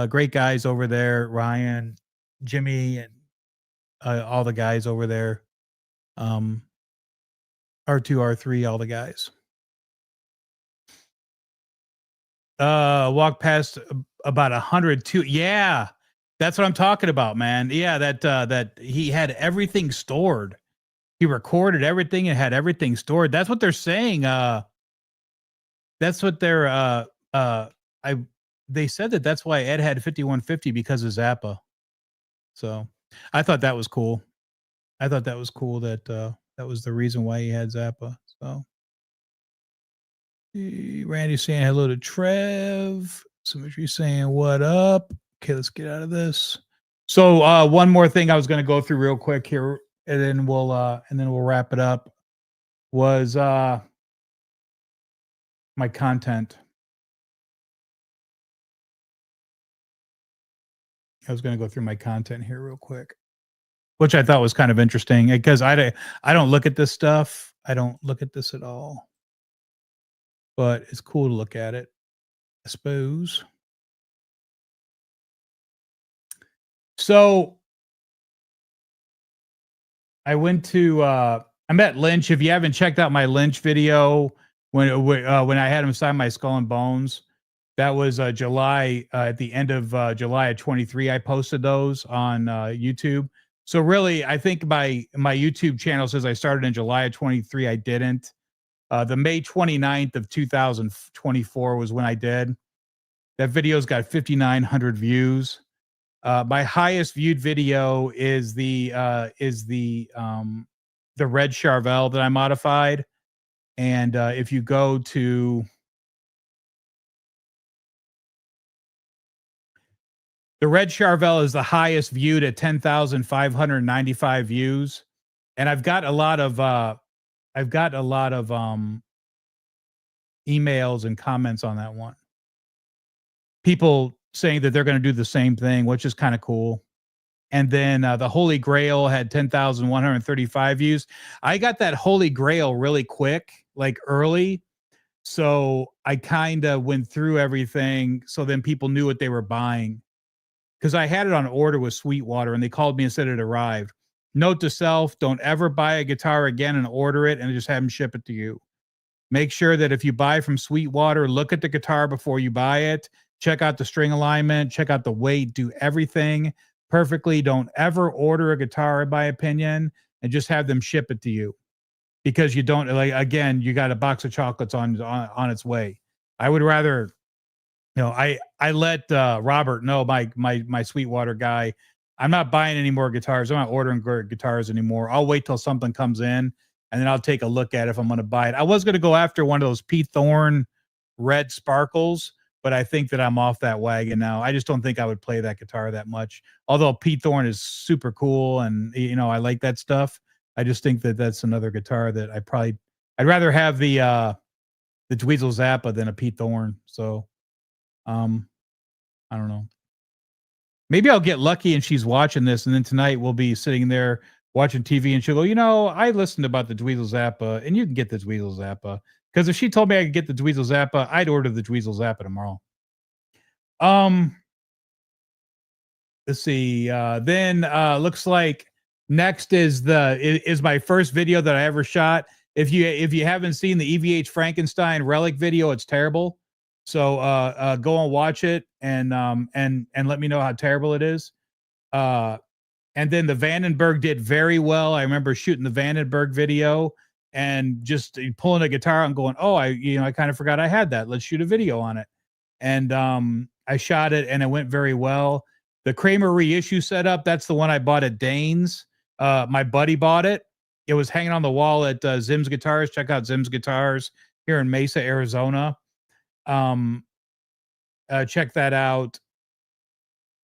Great guys over there, Ryan, Jimmy, and all the guys over there. R2, R3, all the guys. Walk past about 102. Yeah, that's what I'm talking about, man. Yeah, that he had everything stored. He recorded everything and had everything stored. That's what they're saying. That's what they're they said that's why Ed had 5150 because of Zappa. So I thought that was cool. I thought that was cool that that was the reason why he had Zappa. So Randy's saying hello to Trev. Somebody saying what up. Okay, let's get out of this. So one more thing I was going to go through real quick here, and then we'll wrap it up. Was my content. I was going to go through my content here real quick, which I thought was kind of interesting because I don't look at this stuff. I don't look at this at all, but it's cool to look at it, I suppose. So I went to I met Lynch. If you haven't checked out my Lynch video when I had him sign my Skull and Bones, that was July at the end of July of 23. I posted those on YouTube. So really, I think my YouTube channel says I started in July of 23. I didn't. The May 29th of 2024 was when I did. That video's got 5,900 views. My highest viewed video is the red Charvel that I modified. And if you go to the red Charvel is the highest viewed at 10,595 views. And I've got a lot of emails and comments on that one. People saying that they're going to do the same thing, which is kind of cool. And then the Holy Grail had 10,135 views. I got that Holy Grail really quick, like early. So I kind of went through everything. So then people knew what they were buying. Because I had it on order with Sweetwater and they called me and said it arrived. Note to self, don't ever buy a guitar again and order it and just have them ship it to you. Make sure that if you buy from Sweetwater, look at the guitar before you buy it. Check out the string alignment, check out the weight, do everything perfectly. Don't ever order a guitar, in my opinion, and just have them ship it to you. Because you don't, like, again, you got a box of chocolates on its way. I would rather, I let Robert know, my Sweetwater guy, I'm not buying any more guitars. I'm not ordering guitars anymore. I'll wait till something comes in and then I'll take a look at it if I'm going to buy it. I was going to go after one of those Pete Thorne red sparkles, but I think that I'm off that wagon now. I just don't think I would play that guitar that much. Although Pete Thorne is super cool and I like that stuff. I just think that that's another guitar that I'd rather have the Dweezil Zappa than a Pete Thorne. So I don't know. Maybe I'll get lucky and she's watching this, and then tonight we'll be sitting there watching TV, and she'll go, I listened about the Dweezil Zappa, and you can get the Dweezil Zappa. Because if she told me I could get the Dweezil Zappa, I'd order the Dweezil Zappa tomorrow. Let's see. Then looks like next is my first video that I ever shot. If you haven't seen the EVH Frankenstein relic video, it's terrible. So go and watch it and let me know how terrible it is. And then the Vandenberg did very well. I remember shooting the Vandenberg video and just pulling a guitar and going, oh, I kind of forgot I had that. Let's shoot a video on it. And I shot it and it went very well. The Kramer reissue setup, that's the one I bought at Dane's. My buddy bought it. It was hanging on the wall at Zim's Guitars. Check out Zim's Guitars here in Mesa, Arizona. Check that out.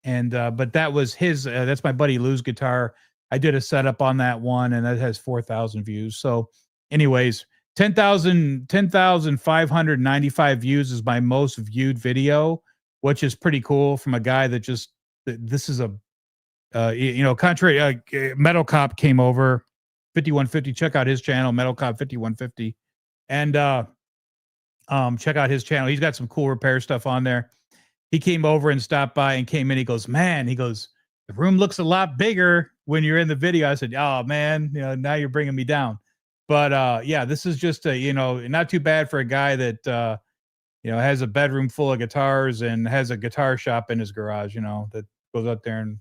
And but that was his that's my buddy Lou's guitar. I did a setup on that one and that has 4,000 views. So anyways, 10,595 views is my most viewed video, which is pretty cool from a guy that just this is a contrary Metal Cop came over 5150. Check out his channel, Metal Cop 5150. And check out his channel. He's got some cool repair stuff on there. He came over and stopped by and came in. He goes, the room looks a lot bigger when you're in the video. I said, oh man, now you're bringing me down. But yeah, this is just not too bad for a guy that has a bedroom full of guitars and has a guitar shop in his garage, that goes out there and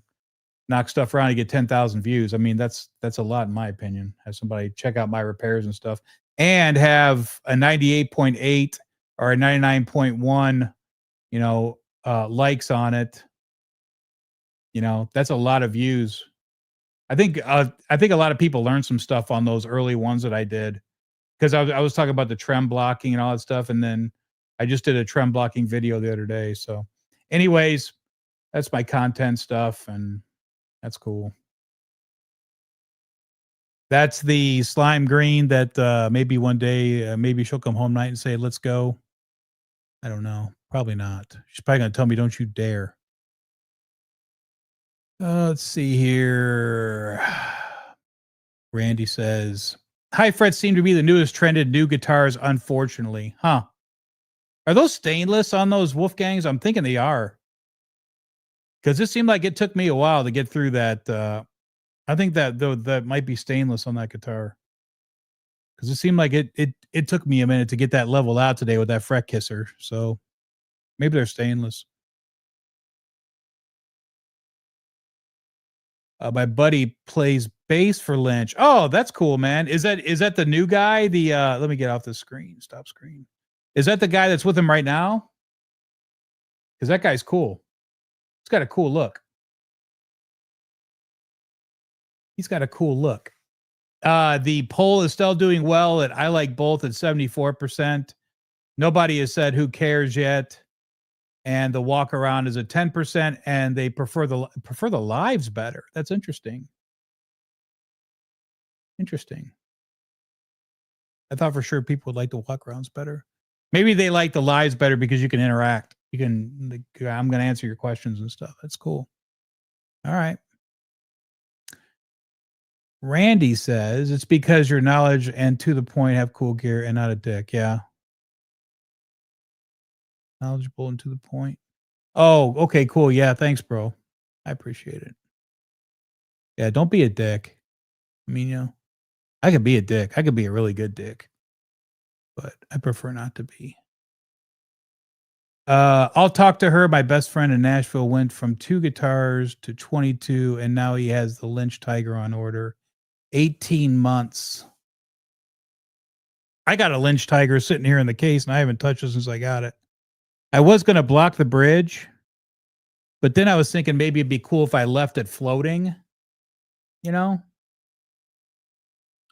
knocks stuff around to get 10,000 views. I mean, that's a lot in my opinion. Have somebody check out my repairs and stuff and have a 98.8 or a 99.1, likes on it. That's a lot of views. I think a lot of people learned some stuff on those early ones that I did, because I was talking about the trem blocking and all that stuff, and then I just did a trem blocking video the other day. So anyways, that's my content stuff, and that's cool. That's the slime green that maybe one day, maybe she'll come home tonight and say, let's go. I don't know. Probably not. She's probably going to tell me, don't you dare. Let's see here. Randy says, high frets seem to be the newest trended new guitars, unfortunately. Huh. Are those stainless on those Wolfgangs? I'm thinking they are. Because it seemed like it took me a while to get through that. I think that might be stainless on that guitar. Because it seemed like it took me a minute to get that level out today with that fret kisser. So maybe they're stainless. My buddy plays bass for Lynch. Oh, that's cool, man. Is that the new guy? The let me get off the screen. Stop screen. Is that the guy that's with him right now? Because that guy's cool. He's got a cool look. He's got a cool look. The poll is still doing well at I like both at 74%. Nobody has said who cares yet. And the walk around is at 10%, and they prefer the lives better. That's interesting. Interesting. I thought for sure people would like the walk arounds better. Maybe they like the lives better because you can interact. You can, I'm going to answer your questions and stuff. That's cool. All right. Randy says it's because your knowledge and to the point have cool gear and not a dick. Yeah. Knowledgeable and to the point. Oh, okay, cool. Yeah, thanks, bro. I appreciate it. Yeah, don't be a dick. I mean, you know, I could be a dick. I could be a really good dick, but I prefer not to be. I'll talk to her. My best friend in Nashville went from 2 guitars to 22, and now he has the Lynch Tiger on order. 18 months. I got a Lynch Tiger sitting here in the case, and I haven't touched it since I got it. I was going to block the bridge, but then I was thinking maybe it'd be cool if I left it floating. You know?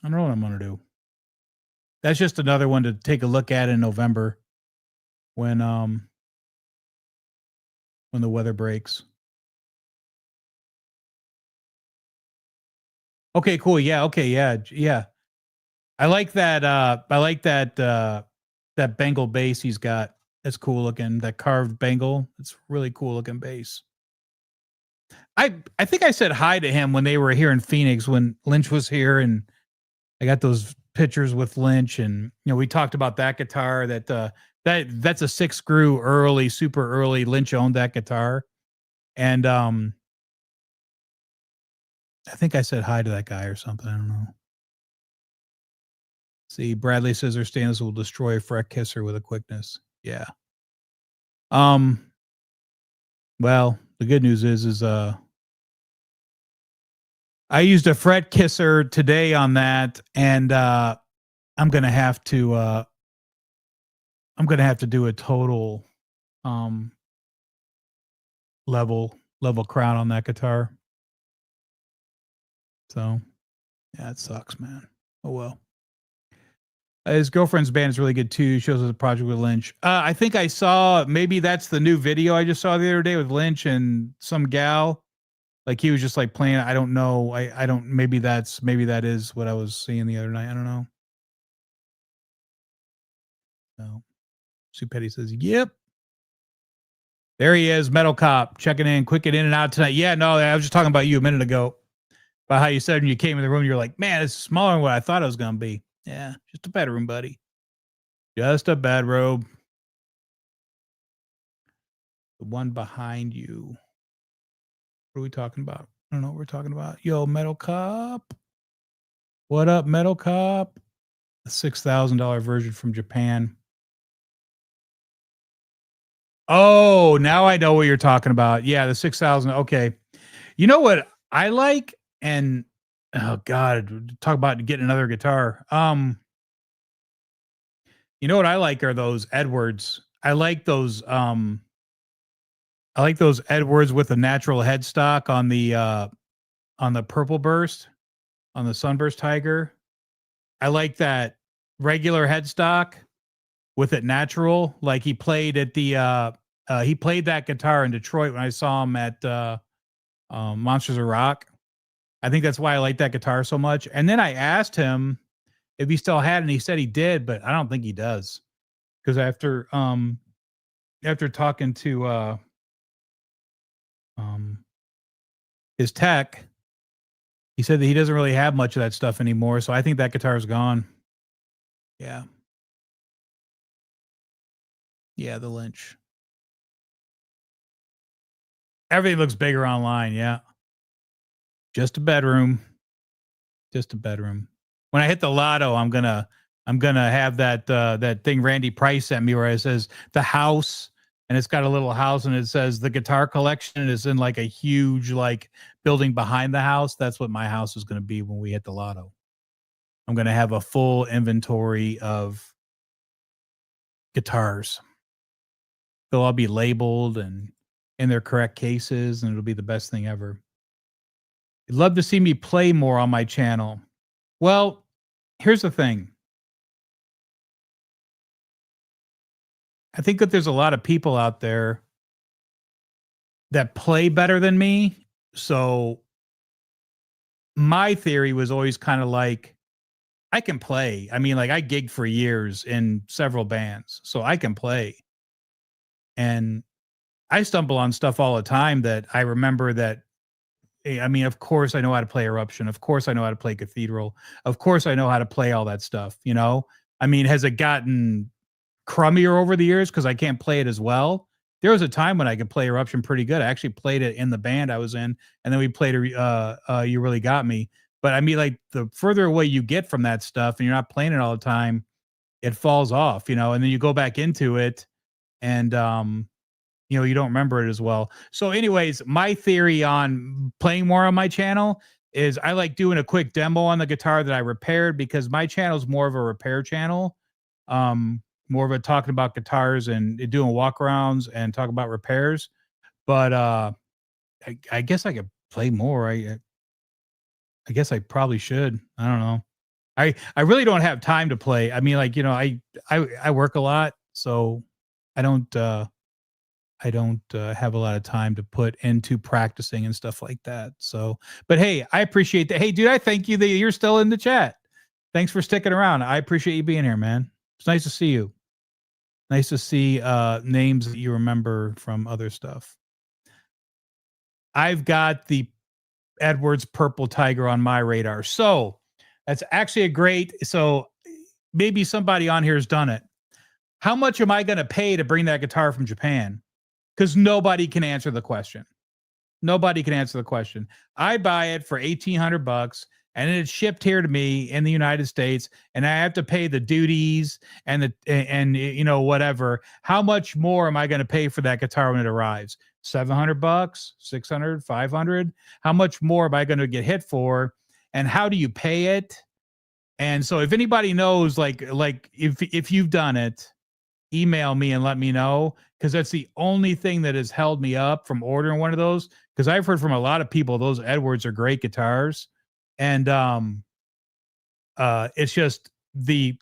I don't know what I'm going to do. That's just another one to take a look at in November when the weather breaks. Okay, cool. Yeah, okay, yeah. I like that that Bengal bass he's got. That's cool looking. That carved Bengal. It's really cool looking bass. I think I said hi to him when they were here in Phoenix when Lynch was here, and I got those pictures with Lynch, and we talked about that guitar that's a 6 screw early, super early. Lynch owned that guitar. And I think I said hi to that guy or something. I don't know. See, Bradley says their stainless will destroy a fret kisser with a quickness. Yeah. Well, the good news is I used a fret kisser today on that, and I'm gonna have to do a total level crown on that guitar. So yeah, it sucks, man. Oh well. His girlfriend's band is really good too. Shows us a project with Lynch. I think I saw, maybe that's the new video I just saw the other day with Lynch and some gal. Like he was just like playing. I don't know. I don't. Maybe that is what I was seeing the other night. I don't know. So, Sue Petty says, "Yep." There he is, Metal Cop, checking in, quick and in and out tonight. Yeah, no, I was just talking about you a minute ago. About how you said when you came in the room, you're like, man, it's smaller than what I thought it was gonna be. Yeah, just a bedroom, buddy. Just a bedroom. The one behind you. What are we talking about? I don't know what we're talking about. Yo, Metal Cop. What up, Metal Cop? A $6,000 version from Japan. Oh, now I know what you're talking about. Yeah, the 6,000. Okay. You know what I like? And oh God, talk about getting another guitar. You know what I like are those Edwards. I like those Edwards with a natural headstock on the Purple Burst, on the Sunburst Tiger. I like that regular headstock with it natural. Like he played at the he played that guitar in Detroit when I saw him at Monsters of Rock. I think that's why I like that guitar so much. And then I asked him if he still had it, and he said he did, but I don't think he does. Because after talking to his tech, he said that he doesn't really have much of that stuff anymore. So I think that guitar is gone. Yeah. Yeah, the Lynch. Everything looks bigger online. Yeah. Just a bedroom. Just a bedroom. When I hit the lotto, I'm gonna have that thing Randy Price sent me where it says the house and it's got a little house, and it says the guitar collection is in like a huge like building behind the house. That's what my house is going to be when we hit the lotto. I'm going to have a full inventory of guitars. They'll all be labeled and in their correct cases, and it'll be the best thing ever. You'd love to see me play more on my channel. Well, here's the thing. I think that there's a lot of people out there that play better than me. So my theory was always kind of like, I can play. I mean, like I gigged for years in several bands, so I can play. And I stumble on stuff all the time that I remember that, I mean, of course I know how to play Eruption. Of course I know how to play Cathedral. Of course I know how to play all that stuff, you know? I mean, has it gotten crummier over the years because I can't play it as well? There was a time when I could play Eruption pretty good. I actually played it in the band I was in, and then we played You Really Got Me. But I mean, like the further away you get from that stuff and you're not playing it all the time, it falls off, you know, and then you go back into it and you know, you don't remember it as well. So anyways, my theory on playing more on my channel is I like doing a quick demo on the guitar that I repaired, because my channel is more of a repair channel. More of a talking about guitars and doing walkarounds and talk about repairs. But I guess I could play more. I guess I probably should. I don't know. I really don't have time to play. I mean, like, you know, I work a lot, so I don't have a lot of time to put into practicing and stuff like that. So, but hey, I appreciate that. Hey, dude, I thank you that you're still in the chat. Thanks for sticking around. I appreciate you being here, man. It's nice to see you. Nice to see names that you remember from other stuff. I've got the Edwards Purple Tiger on my radar. So that's actually a great, so maybe somebody on here has done it. How much am I going to pay to bring that guitar from Japan? Because nobody can answer the question. Nobody can answer the question. I buy it for $1,800 and it's shipped here to me in the United States, and I have to pay the duties and you know, whatever. How much more am I going to pay for that guitar when it arrives? $700, $600, $500? How much more am I going to get hit for? And how do you pay it? And so if anybody knows, like if you've done it, email me and let me know, because that's the only thing that has held me up from ordering one of those. Because I've heard from a lot of people those Edwards are great guitars, and it's just the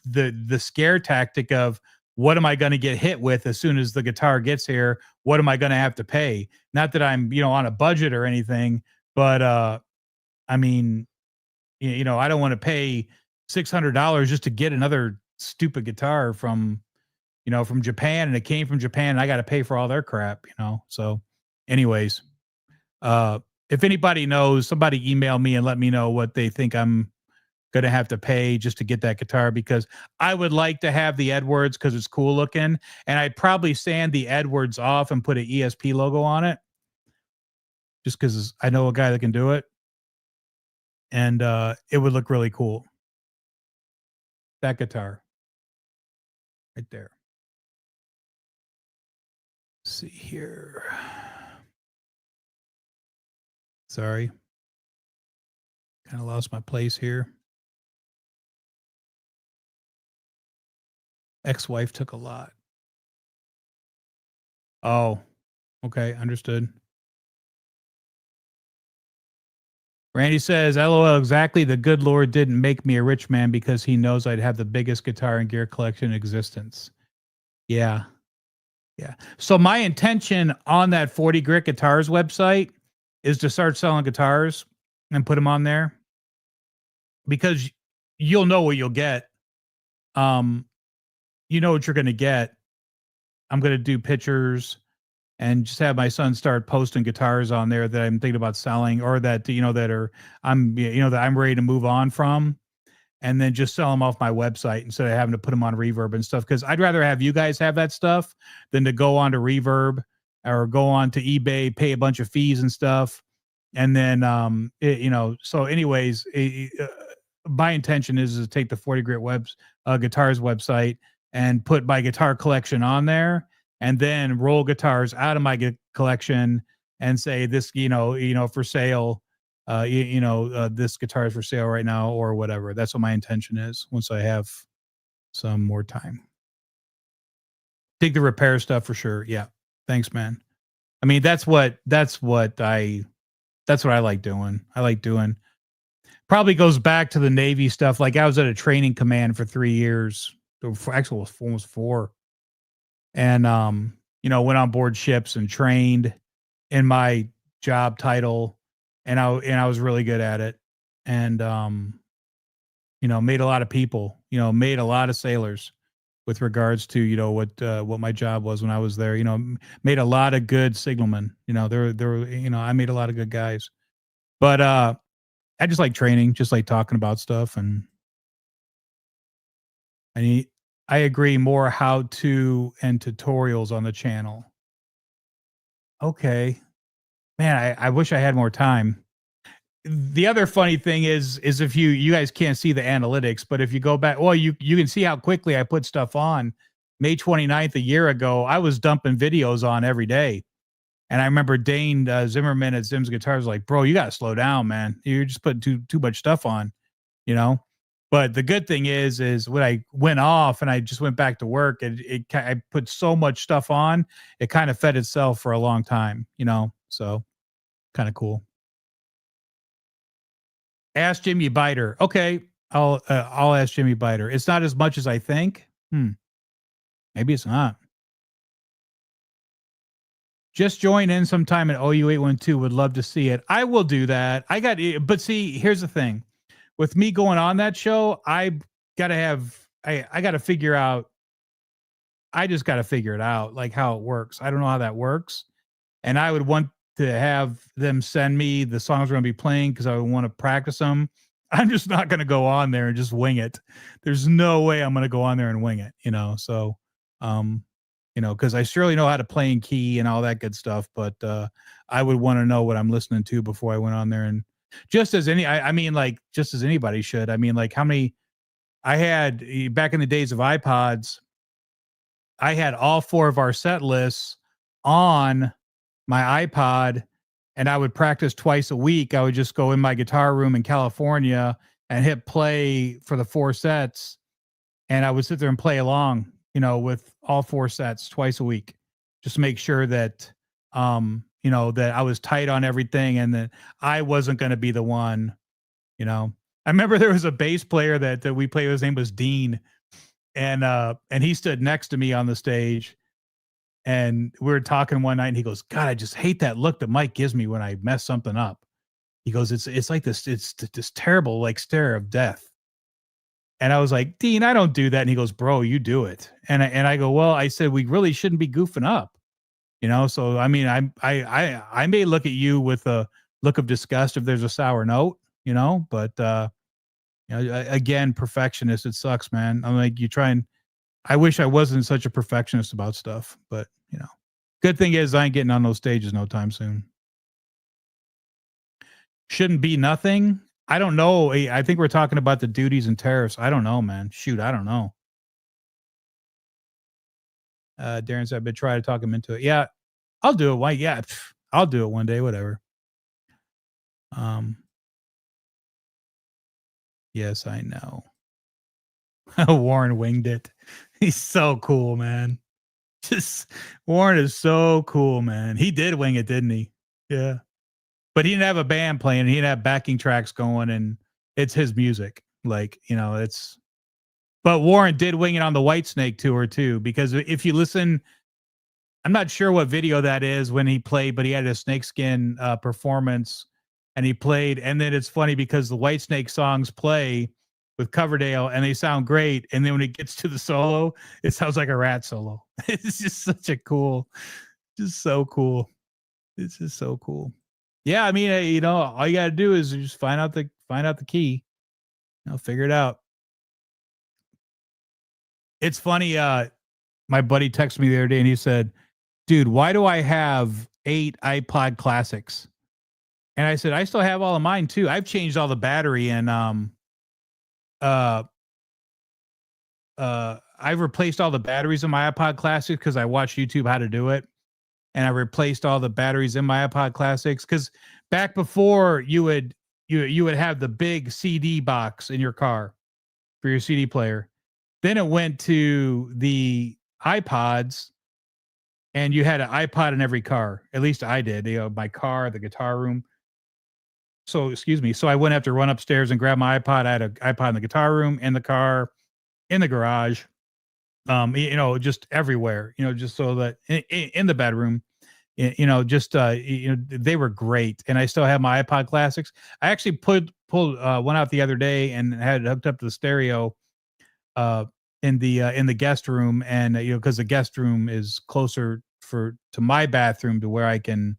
scare tactic of what am I going to get hit with as soon as the guitar gets here? What am I going to have to pay? Not that I'm, you know, on a budget or anything, but I mean, you know, I don't want to pay $600 just to get another stupid guitar from, you know, from Japan, and it came from Japan, and I got to pay for all their crap, you know? So anyways, if anybody knows, somebody email me and let me know what they think I'm going to have to pay just to get that guitar, because I would like to have the Edwards because it's cool looking, and I'd probably sand the Edwards off and put an ESP logo on it just because I know a guy that can do it, and it would look really cool. That guitar right there. Let's see here. Sorry. Kind of lost my place here. Ex-wife took a lot. Oh, okay. Understood. Randy says, LOL, exactly. The good Lord didn't make me a rich man because he knows I'd have the biggest guitar and gear collection in existence. Yeah. Yeah. So my intention on that 40 Grit Guitars website is to start selling guitars and put them on there, because you'll know what you'll get. You know what you're going to get. I'm going to do pictures and just have my son start posting guitars on there that I'm thinking about selling, or that, you know, that I'm ready to move on from, and then just sell them off my website instead of having to put them on Reverb and stuff. Because I'd rather have you guys have that stuff than to go on to Reverb or go on to eBay, pay a bunch of fees and stuff. And then, you know, so anyways, my intention is to take the 40 Grit Guitars website and put my guitar collection on there, and then roll guitars out of my collection and say this, for sale. This guitar is for sale right now or whatever. That's what my intention is once I have some more time. Dig the repair stuff for sure. Yeah. Thanks, man. I mean, that's what I like doing. I like doing, probably goes back to the Navy stuff. Like I was at a training command for 3 years. Actually, it was almost 4. And, went on board ships and trained in my job title. And I was really good at it. And, made a lot of people, made a lot of sailors with regards to, what my job was when I was there, made a lot of good signalmen, I made a lot of good guys, but, I just like training, just like talking about stuff. And I agree, more how to and tutorials on the channel. Okay, man, I wish I had more time. The other funny thing is if you guys can't see the analytics, but if you go back, well, you can see how quickly I put stuff on. May 29th, a year ago, I was dumping videos on every day. And I remember Dane Zimmerman at Zim's Guitars like, bro, you got to slow down, man. You're just putting too much stuff on, But the good thing is when I went off and I just went back to work, I put so much stuff on, it kind of fed itself for a long time, So kind of cool. Ask Jimmy Biter. Okay, I'll ask Jimmy Biter. It's not as much as I think. Maybe it's not. Just join in sometime at OU812. Would love to see it. I will do that. But see, here's the thing. With me going on that show, I got to figure out. I just got to figure it out, like how it works. I don't know how that works. And I would want to have them send me the songs we're going to be playing because I would want to practice them. I'm just not going to go on there and just wing it. There's no way I'm going to go on there and wing it, So, because I surely know how to play in key and all that good stuff, but I would want to know what I'm listening to before I went on there. And just as just as anybody should. I mean, like how many I had back in the days of iPods, I had all 4 of our set lists on my iPod, and I would practice twice a week. I would just go in my guitar room in California and hit play for the 4 sets. And I would sit there and play along, with all 4 sets twice a week, just to make sure that, that I was tight on everything and that I wasn't going to be the one, I remember there was a bass player that we played with. His name was Dean. And he stood next to me on the stage. And we were talking one night and he goes, God, I just hate that look that Mike gives me when I mess something up. He goes, it's like this terrible, like stare of death. And I was like, Dean, I don't do that. And he goes, bro, you do it. And I go, well, I said, we really shouldn't be goofing up, So, I mean, I may look at you with a look of disgust if there's a sour note, but, again, perfectionist, it sucks, man. I'm like, I wish I wasn't such a perfectionist about stuff, but good thing is I ain't getting on those stages no time soon. Shouldn't be nothing. I don't know. I think we're talking about the duties and tariffs. I don't know, man. Shoot, I don't know. Darren said, I've been trying to talk him into it. Yeah, I'll do it. Why? Yeah, I'll do it one day, whatever. Yes, I know. Warren winged it. He's so cool, man. Warren is so cool, man. He did wing it, didn't he? Yeah. But he didn't have a band playing. He didn't have backing tracks going, and it's his music. Like, but Warren did wing it on the Whitesnake tour too, because if you listen, I'm not sure what video that is when he played, but he had a snakeskin performance and he played. And then it's funny because the Whitesnake songs play with Coverdale and they sound great. And then when it gets to the solo, it sounds like a Rat solo. It's just such a cool, just so cool. It's just so cool. Yeah, I mean, all you got to do is just find out the key. Figure it out. It's funny. My buddy texted me the other day and he said, dude, why do I have 8 iPod Classics? And I said, I still have all of mine too. I've changed all the battery and I I replaced all the batteries in my iPod Classics because I watched YouTube how to do it, and I replaced all the batteries in my iPod Classics because back before you would have the big CD box in your car for your CD player. Then it went to the iPods, and you had an iPod in every car. At least I did. My car, the guitar room. So excuse me. So I wouldn't have to run upstairs and grab my iPod. I had an iPod in the guitar room, in the car, in the garage. Just everywhere. Just so that in the bedroom. Just they were great, and I still have my iPod Classics. I actually pulled one out the other day and had it hooked up to the stereo uh, in the guest room, and because the guest room is closer to my bathroom to where I can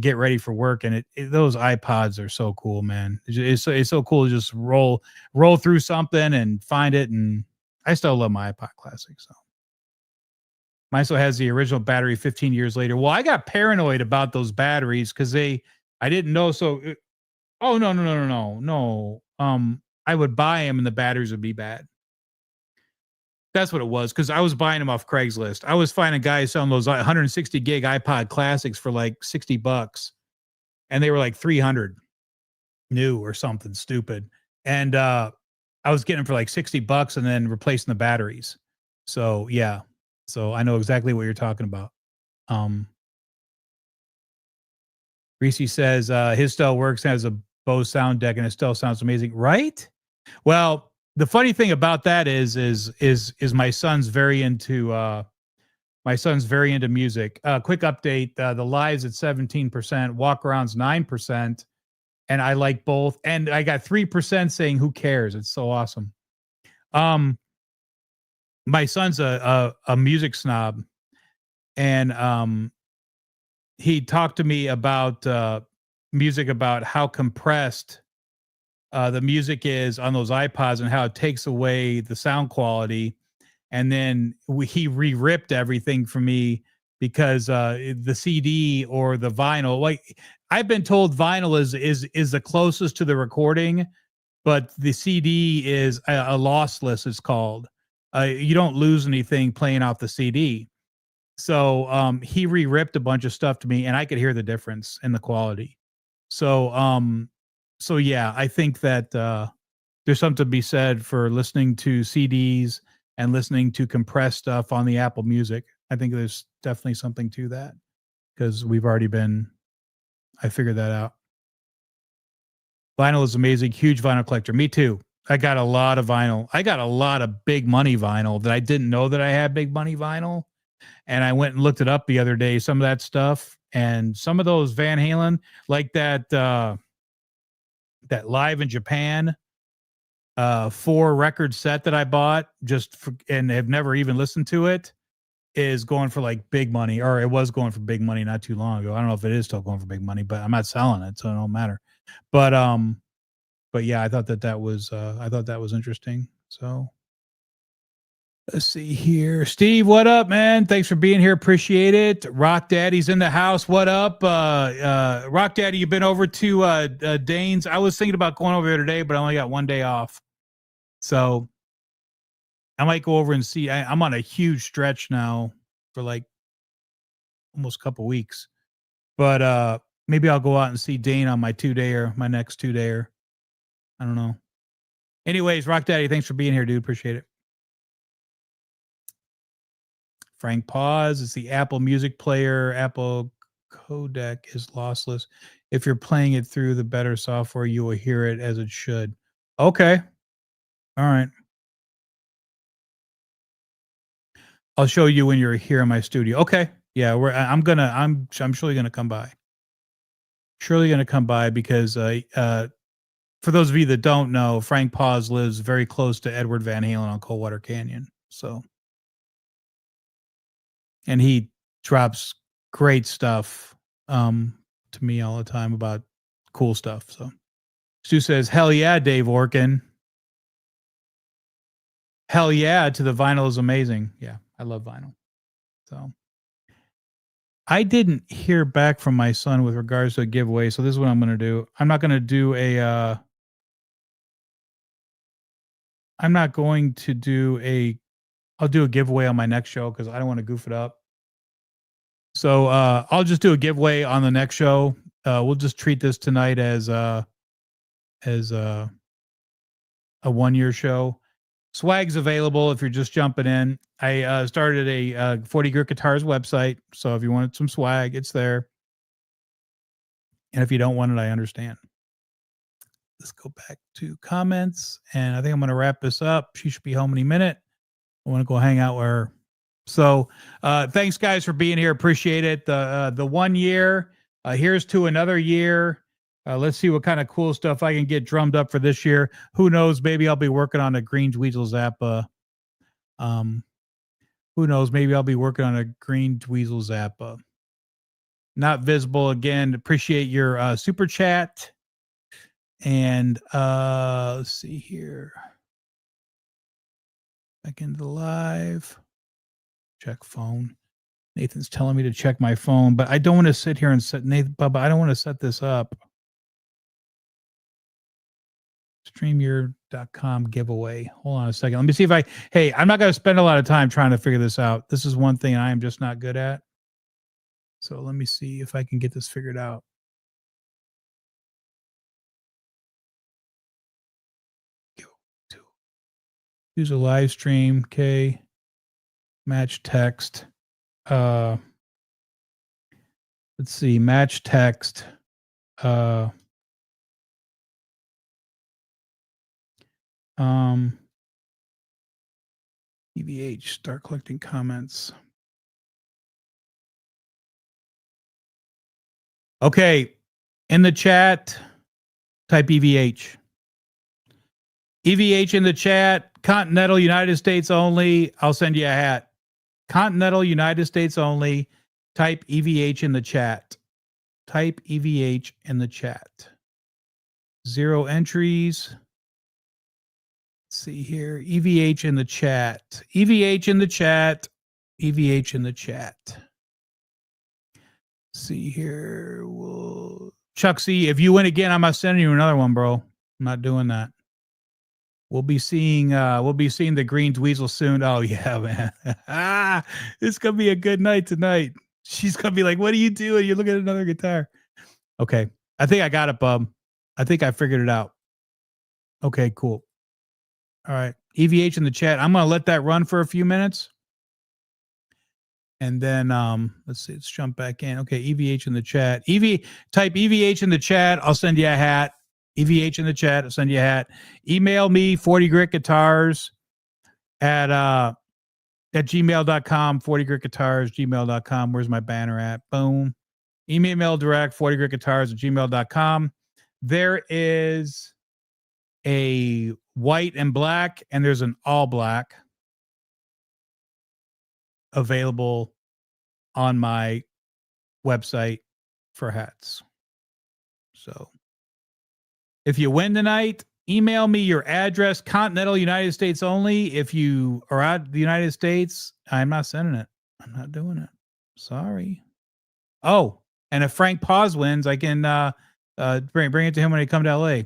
get ready for work, and those iPods are so cool, man. It's so cool to just roll through something and find it, and I still love my iPod Classic. So mine still has the original battery 15 years later. Well, I got paranoid about those batteries because I didn't know. Oh no. I would buy them and the batteries would be bad. That's what it was, because I was buying them off Craigslist. I was finding guys selling those 160 gig iPod Classics for like $60, and they were like 300 new or something stupid. And I was getting them for like $60 and then replacing the batteries. So yeah, so I know exactly what you're talking about. Reese says his still works as a Bose sound deck and it still sounds amazing, right? Well, the funny thing about that is my son's very into music. Quick update: the lives at 17%, walk arounds 9%, and I like both. And I got 3% saying who cares. It's so awesome. My son's a music snob, and he talked to me about music, about how compressed the music is on those iPods and how it takes away the sound quality. And then he re-ripped everything for me because the CD or the vinyl, like I've been told vinyl is the closest to the recording, but the CD is a lossless, it's called. You don't lose anything playing off the CD. So he re-ripped a bunch of stuff to me, and I could hear the difference in the quality. So yeah, I think that there's something to be said for listening to CDs and listening to compressed stuff on the Apple Music. I think there's definitely something to that because I figured that out. Vinyl is amazing. Huge vinyl collector. Me too. I got a lot of vinyl. I got a lot of big money vinyl that I didn't know that I had big money vinyl. And I went and looked it up the other day, some of that stuff. And some of those Van Halen, like that Live in Japan 4-record set that I bought and have never even listened to it, is going for like big money, or it was going for big money not too long ago. I don't know if it is still going for big money, but I'm not selling it, so it don't matter. But yeah, I thought that was interesting. So let's see here. Steve, what up, man? Thanks for being here. Appreciate it. Rock Daddy's in the house. What up? Rock Daddy, you've been over to Dane's. I was thinking about going over there today, but I only got one day off. So I might go over and see. I'm on a huge stretch now for like almost a couple weeks. But maybe I'll go out and see Dane on my next 2-dayer. I don't know. Anyways, Rock Daddy, thanks for being here, dude. Appreciate it. Frank Pause. It's the Apple Music Player. Apple codec is lossless. If you're playing it through the better software, you will hear it as it should. Okay. All right. I'll show you when you're here in my studio. Okay. Yeah, I'm surely gonna come by. Surely gonna come by because for those of you that don't know, Frank Pause lives very close to Edward Van Halen on Coldwater Canyon. So, and he drops great stuff to me all the time about cool stuff. So Stu says, hell yeah, Dave Orkin. Hell yeah to the vinyl is amazing. Yeah, I love vinyl. So I didn't hear back from my son with regards to a giveaway. So this is what I'm going to do. I'm not going to do a I'll do a giveaway on my next show because I don't want to goof it up. So I'll just do a giveaway on the next show. We'll just treat this tonight as a 1-year show. Swag's available if you're just jumping in. I started a 40 Grit Guitars website, so if you wanted some swag, it's there. And if you don't want it, I understand. Let's go back to comments, and I think I'm going to wrap this up. She should be home any minute. I want to go hang out with her. So thanks, guys, for being here. Appreciate it. The 1 year. Here's to another year. Let's see what kind of cool stuff I can get drummed up for this year. Who knows? Maybe I'll be working on a Green Dweezil Zappa. Who knows? Maybe I'll be working on a Green Dweezil Zappa. Not visible again. Appreciate your super chat. And let's see here. Back into the live. Check phone. Nathan's telling me to check my phone, but I don't want to sit here and set Nathan, Bubba. I don't want to set this up. StreamYard.com giveaway. Hold on a second. Let me see if hey, I'm not going to spend a lot of time trying to figure this out. This is one thing I am just not good at. So let me see if I can get this figured out. Use a live stream. Okay. Match text. Let's see. Match text. EVH, start collecting comments. Okay. In the chat, type EVH. EVH in the chat, Continental United States only. I'll send you a hat. Continental United States only. Type EVH in the chat. Type EVH in the chat. 0 entries. Let's see here. EVH in the chat. EVH in the chat. EVH in the chat. See here. Chuck C, if you win again, I'm not sending you another one, bro. I'm not doing that. We'll be seeing the Green Dweezil soon. Oh yeah, man. It's gonna be a good night tonight. She's gonna be like, "What are you doing? You're looking at another guitar." Okay. I think I got it, bub. I think I figured it out. Okay, cool. All right. EVH in the chat. I'm gonna let that run for a few minutes. And then let's see, let's jump back in. Okay, EVH in the chat. Type EVH in the chat. I'll send you a hat. EVH in the chat. I'll send you a hat. Email me 40gritguitars at gmail.com. 40gritguitars, gmail.com. Where's my banner at? Boom. Email direct 40gritguitars at gmail.com. There is a white and black, and there's an all black available on my website for hats. So if you win tonight, email me your address, Continental United States only. If you are out of the United States, I'm not sending it. I'm not doing it. Sorry. Oh, and if Frank Paz wins, I can bring it to him when he come to LA.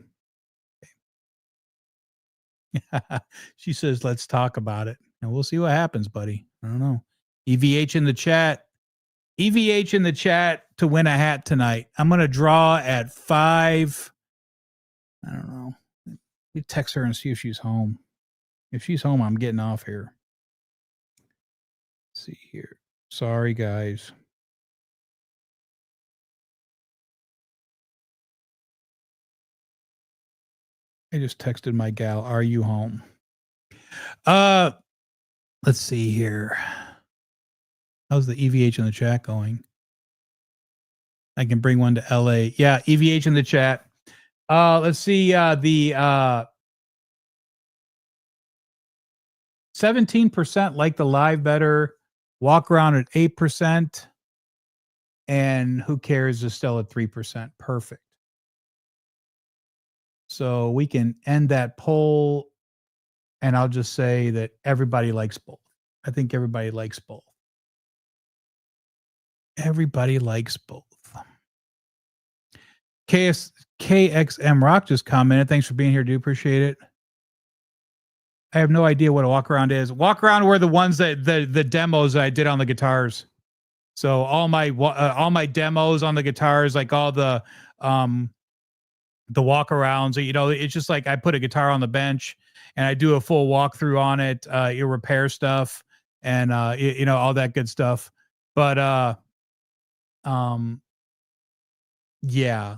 She says, let's talk about it. And we'll see what happens, buddy. I don't know. EVH in the chat. EVH in the chat to win a hat tonight. I'm going to draw at 5. I don't know. You text her and see if she's home. If she's home, I'm getting off here. Let's see here. Sorry, guys. I just texted my gal, are you home? Let's see here. How's the EVH in the chat going? I can bring one to LA. Yeah, EVH in the chat. Let's see. The 17% like the live better. Walk around at 8%. And who cares is still at 3%. Perfect. So we can end that poll. And I'll just say that everybody likes both. I think everybody likes both. Everybody likes both. KXM Rock just commented. Thanks for being here. Do appreciate it. I have no idea what a walk around is. Walk around were the ones that the demos that I did on the guitars. So all my demos on the guitars, like all the walk arounds, you know, it's just like I put a guitar on the bench and I do a full walkthrough on it, you repair stuff and you know, all that good stuff. But um yeah,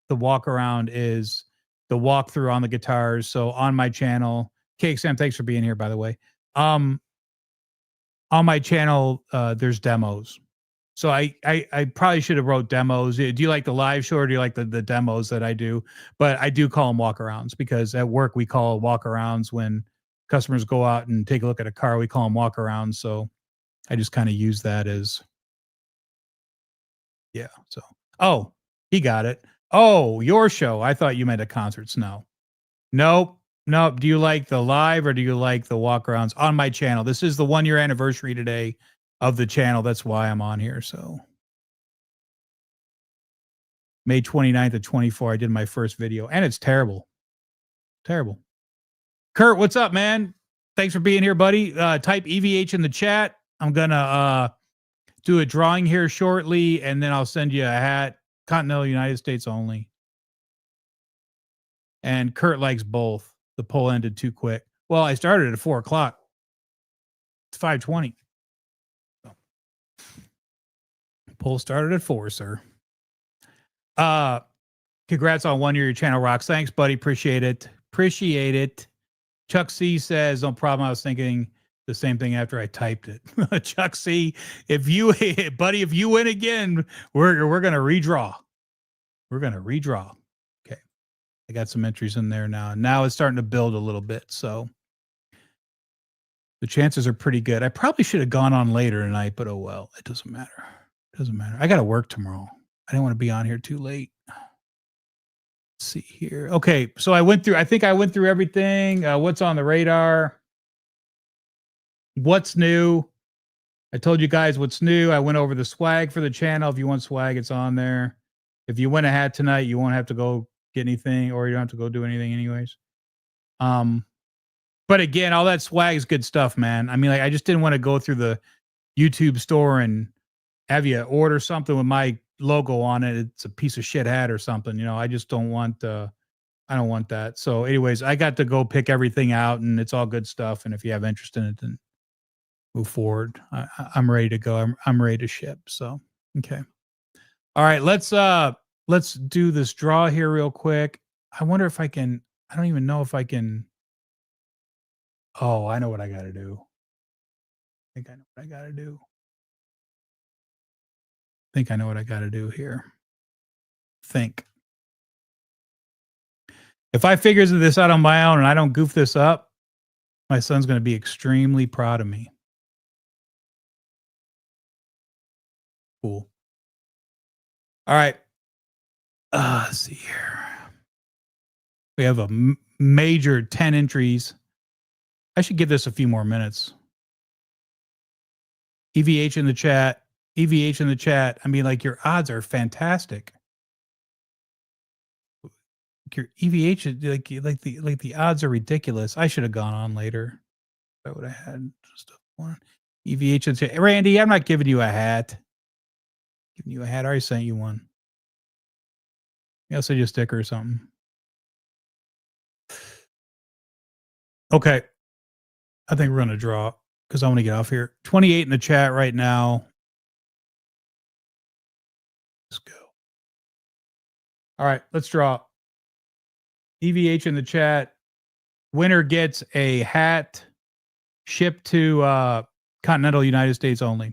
the walk around is the walkthrough on the guitars. So on my channel, Cake Sam, thanks for being here, by the way. On my channel, there's demos. So I probably should have wrote demos. Do you like the live show or do you like the demos that I do? But I do call them walkarounds because at work we call walkarounds when customers go out and take a look at a car. We call them walkarounds. So I just kind of use that as, yeah. So, oh, he got it. Oh, your show. I thought you meant a concerts. No, nope. Nope. Do you like the live or do you like the walkarounds on my channel? This is the 1-year anniversary today of the channel. That's why I'm on here. So May 29th of 24, I did my first video and it's terrible. Terrible. Kurt, what's up, man? Thanks for being here, buddy. Type EVH in the chat. I'm going to do a drawing here shortly and then I'll send you a hat. Continental United States only. And Kurt likes both. The poll ended too quick. Well, I started at 4 o'clock. It's 5:20. So. Poll started at 4, sir. Congrats on 1 year. Your channel rocks. Thanks, buddy. Appreciate it. Appreciate it. Chuck C says, no problem. I was thinking the same thing after I typed it. Chuck C, if you, buddy, if you win again, we're gonna redraw. We're gonna redraw. Okay. I got some entries in there now. Now it's starting to build a little bit. So the chances are pretty good. I probably should have gone on later tonight, but oh well. It doesn't matter. It doesn't matter. I gotta work tomorrow. I didn't want to be on here too late. Let's see here. Okay, so I think I went through everything. What's on the radar? What's new? I told you guys what's new. I went over the swag for the channel. If you want swag, it's on there. If you win a hat tonight, you won't have to go get anything, or you don't have to go do anything anyways. But again, all that swag is good stuff, man. I mean, like, I just didn't want to go through the YouTube store and have you order something with my logo on it. It's a piece of shit hat or something. You know, I just don't want, I don't want that. So anyways, I got to go pick everything out and it's all good stuff. And if you have interest in it, then move forward. I'm ready to go. I'm ready to ship. So, okay. All right, let's do this draw here real quick. I wonder if I can, I don't even know if I can. Oh, I know what I got to do. I think I know what I got to do. I think I know what I got to do here. Think. If I figure this out on my own and I don't goof this up, my son's going to be extremely proud of me. Cool. All right. Let's see here. We have a major 10 entries. I should give this a few more minutes. EVH in the chat. EVH in the chat. I mean, like, your odds are fantastic. Your EVH, like the odds are ridiculous. I should have gone on later. I would have had just one. EVH in the chat. Randy, I'm not giving you a hat. Giving you a hat. I already sent you one. Maybe I'll send you a sticker or something. Okay. I think we're going to draw because I want to get off here. 28 in the chat right now. Let's go. All right, let's draw. EVH in the chat. Winner gets a hat shipped to continental United States only.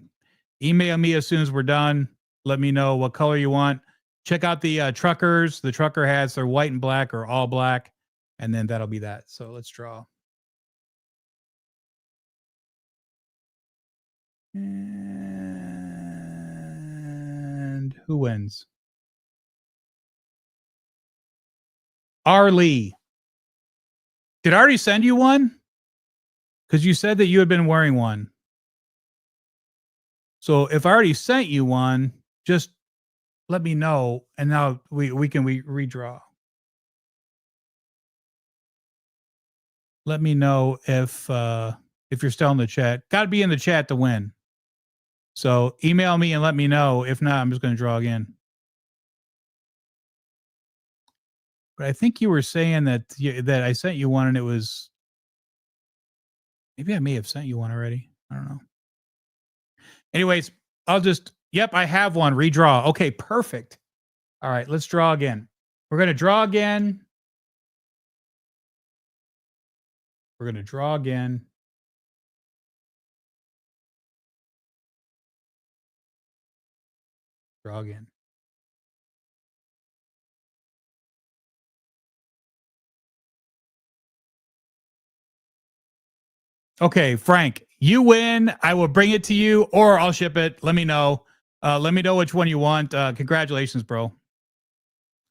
Email me as soon as we're done. Let me know what color you want. Check out the truckers. The trucker hats. They're white and black or all black. And then that'll be that. So let's draw. And who wins? Arlie. Did I already send you one? Because you said that you had been wearing one. So if I already sent you one, just let me know, and now we can redraw. let me know if you're still in the chat. Got to be in the chat to win. So email me and let me know. If not, I'm just going to draw again. But I think you were saying that that I sent you one and it was, maybe I may have sent you one already. I don't know. Anyways, I'll just, yep, I have one. Redraw. Okay, perfect. All right, let's draw again. We're going to draw again. We're going to draw again. Draw again. Okay, Frank, you win. I will bring it to you or I'll ship it. Let me know. Let me know which one you want. Congratulations, bro.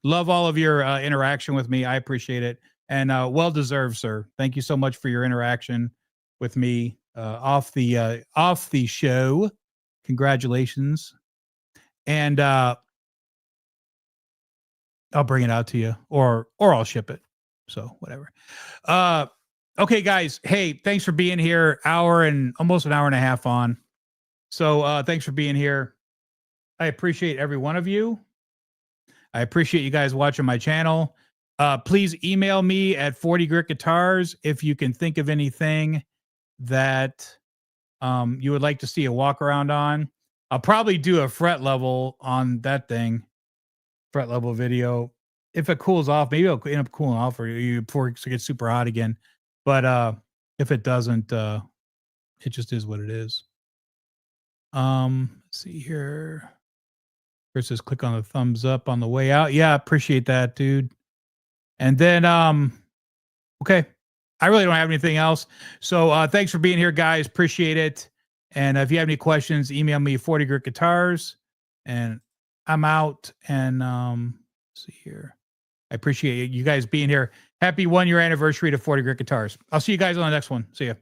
Love all of your interaction with me. I appreciate it. And well deserved, sir. Thank you so much for your interaction with me off the show. Congratulations. And I'll bring it out to you or I'll ship it. So whatever. Okay, guys. Hey, thanks for being here. Almost an hour and a half on. So thanks for being here. I appreciate every one of you. I appreciate you guys watching my channel. Please email me at 40 Grit Guitars if you can think of anything that you would like to see a walk around on. I'll probably do a fret level on that thing, fret level video. If it cools off, maybe it'll end up cooling off for you before it gets super hot again. But if it doesn't, it just is what it is. Let's see here. Chris says click on the thumbs up on the way out. Yeah, appreciate that, dude. And then okay. I really don't have anything else. So thanks for being here, guys. Appreciate it. And if you have any questions, email me 40 Grit Guitars. And I'm out. And let's see here. I appreciate you guys being here. Happy 1 year anniversary to 40 Grit Guitars. I'll see you guys on the next one. See ya.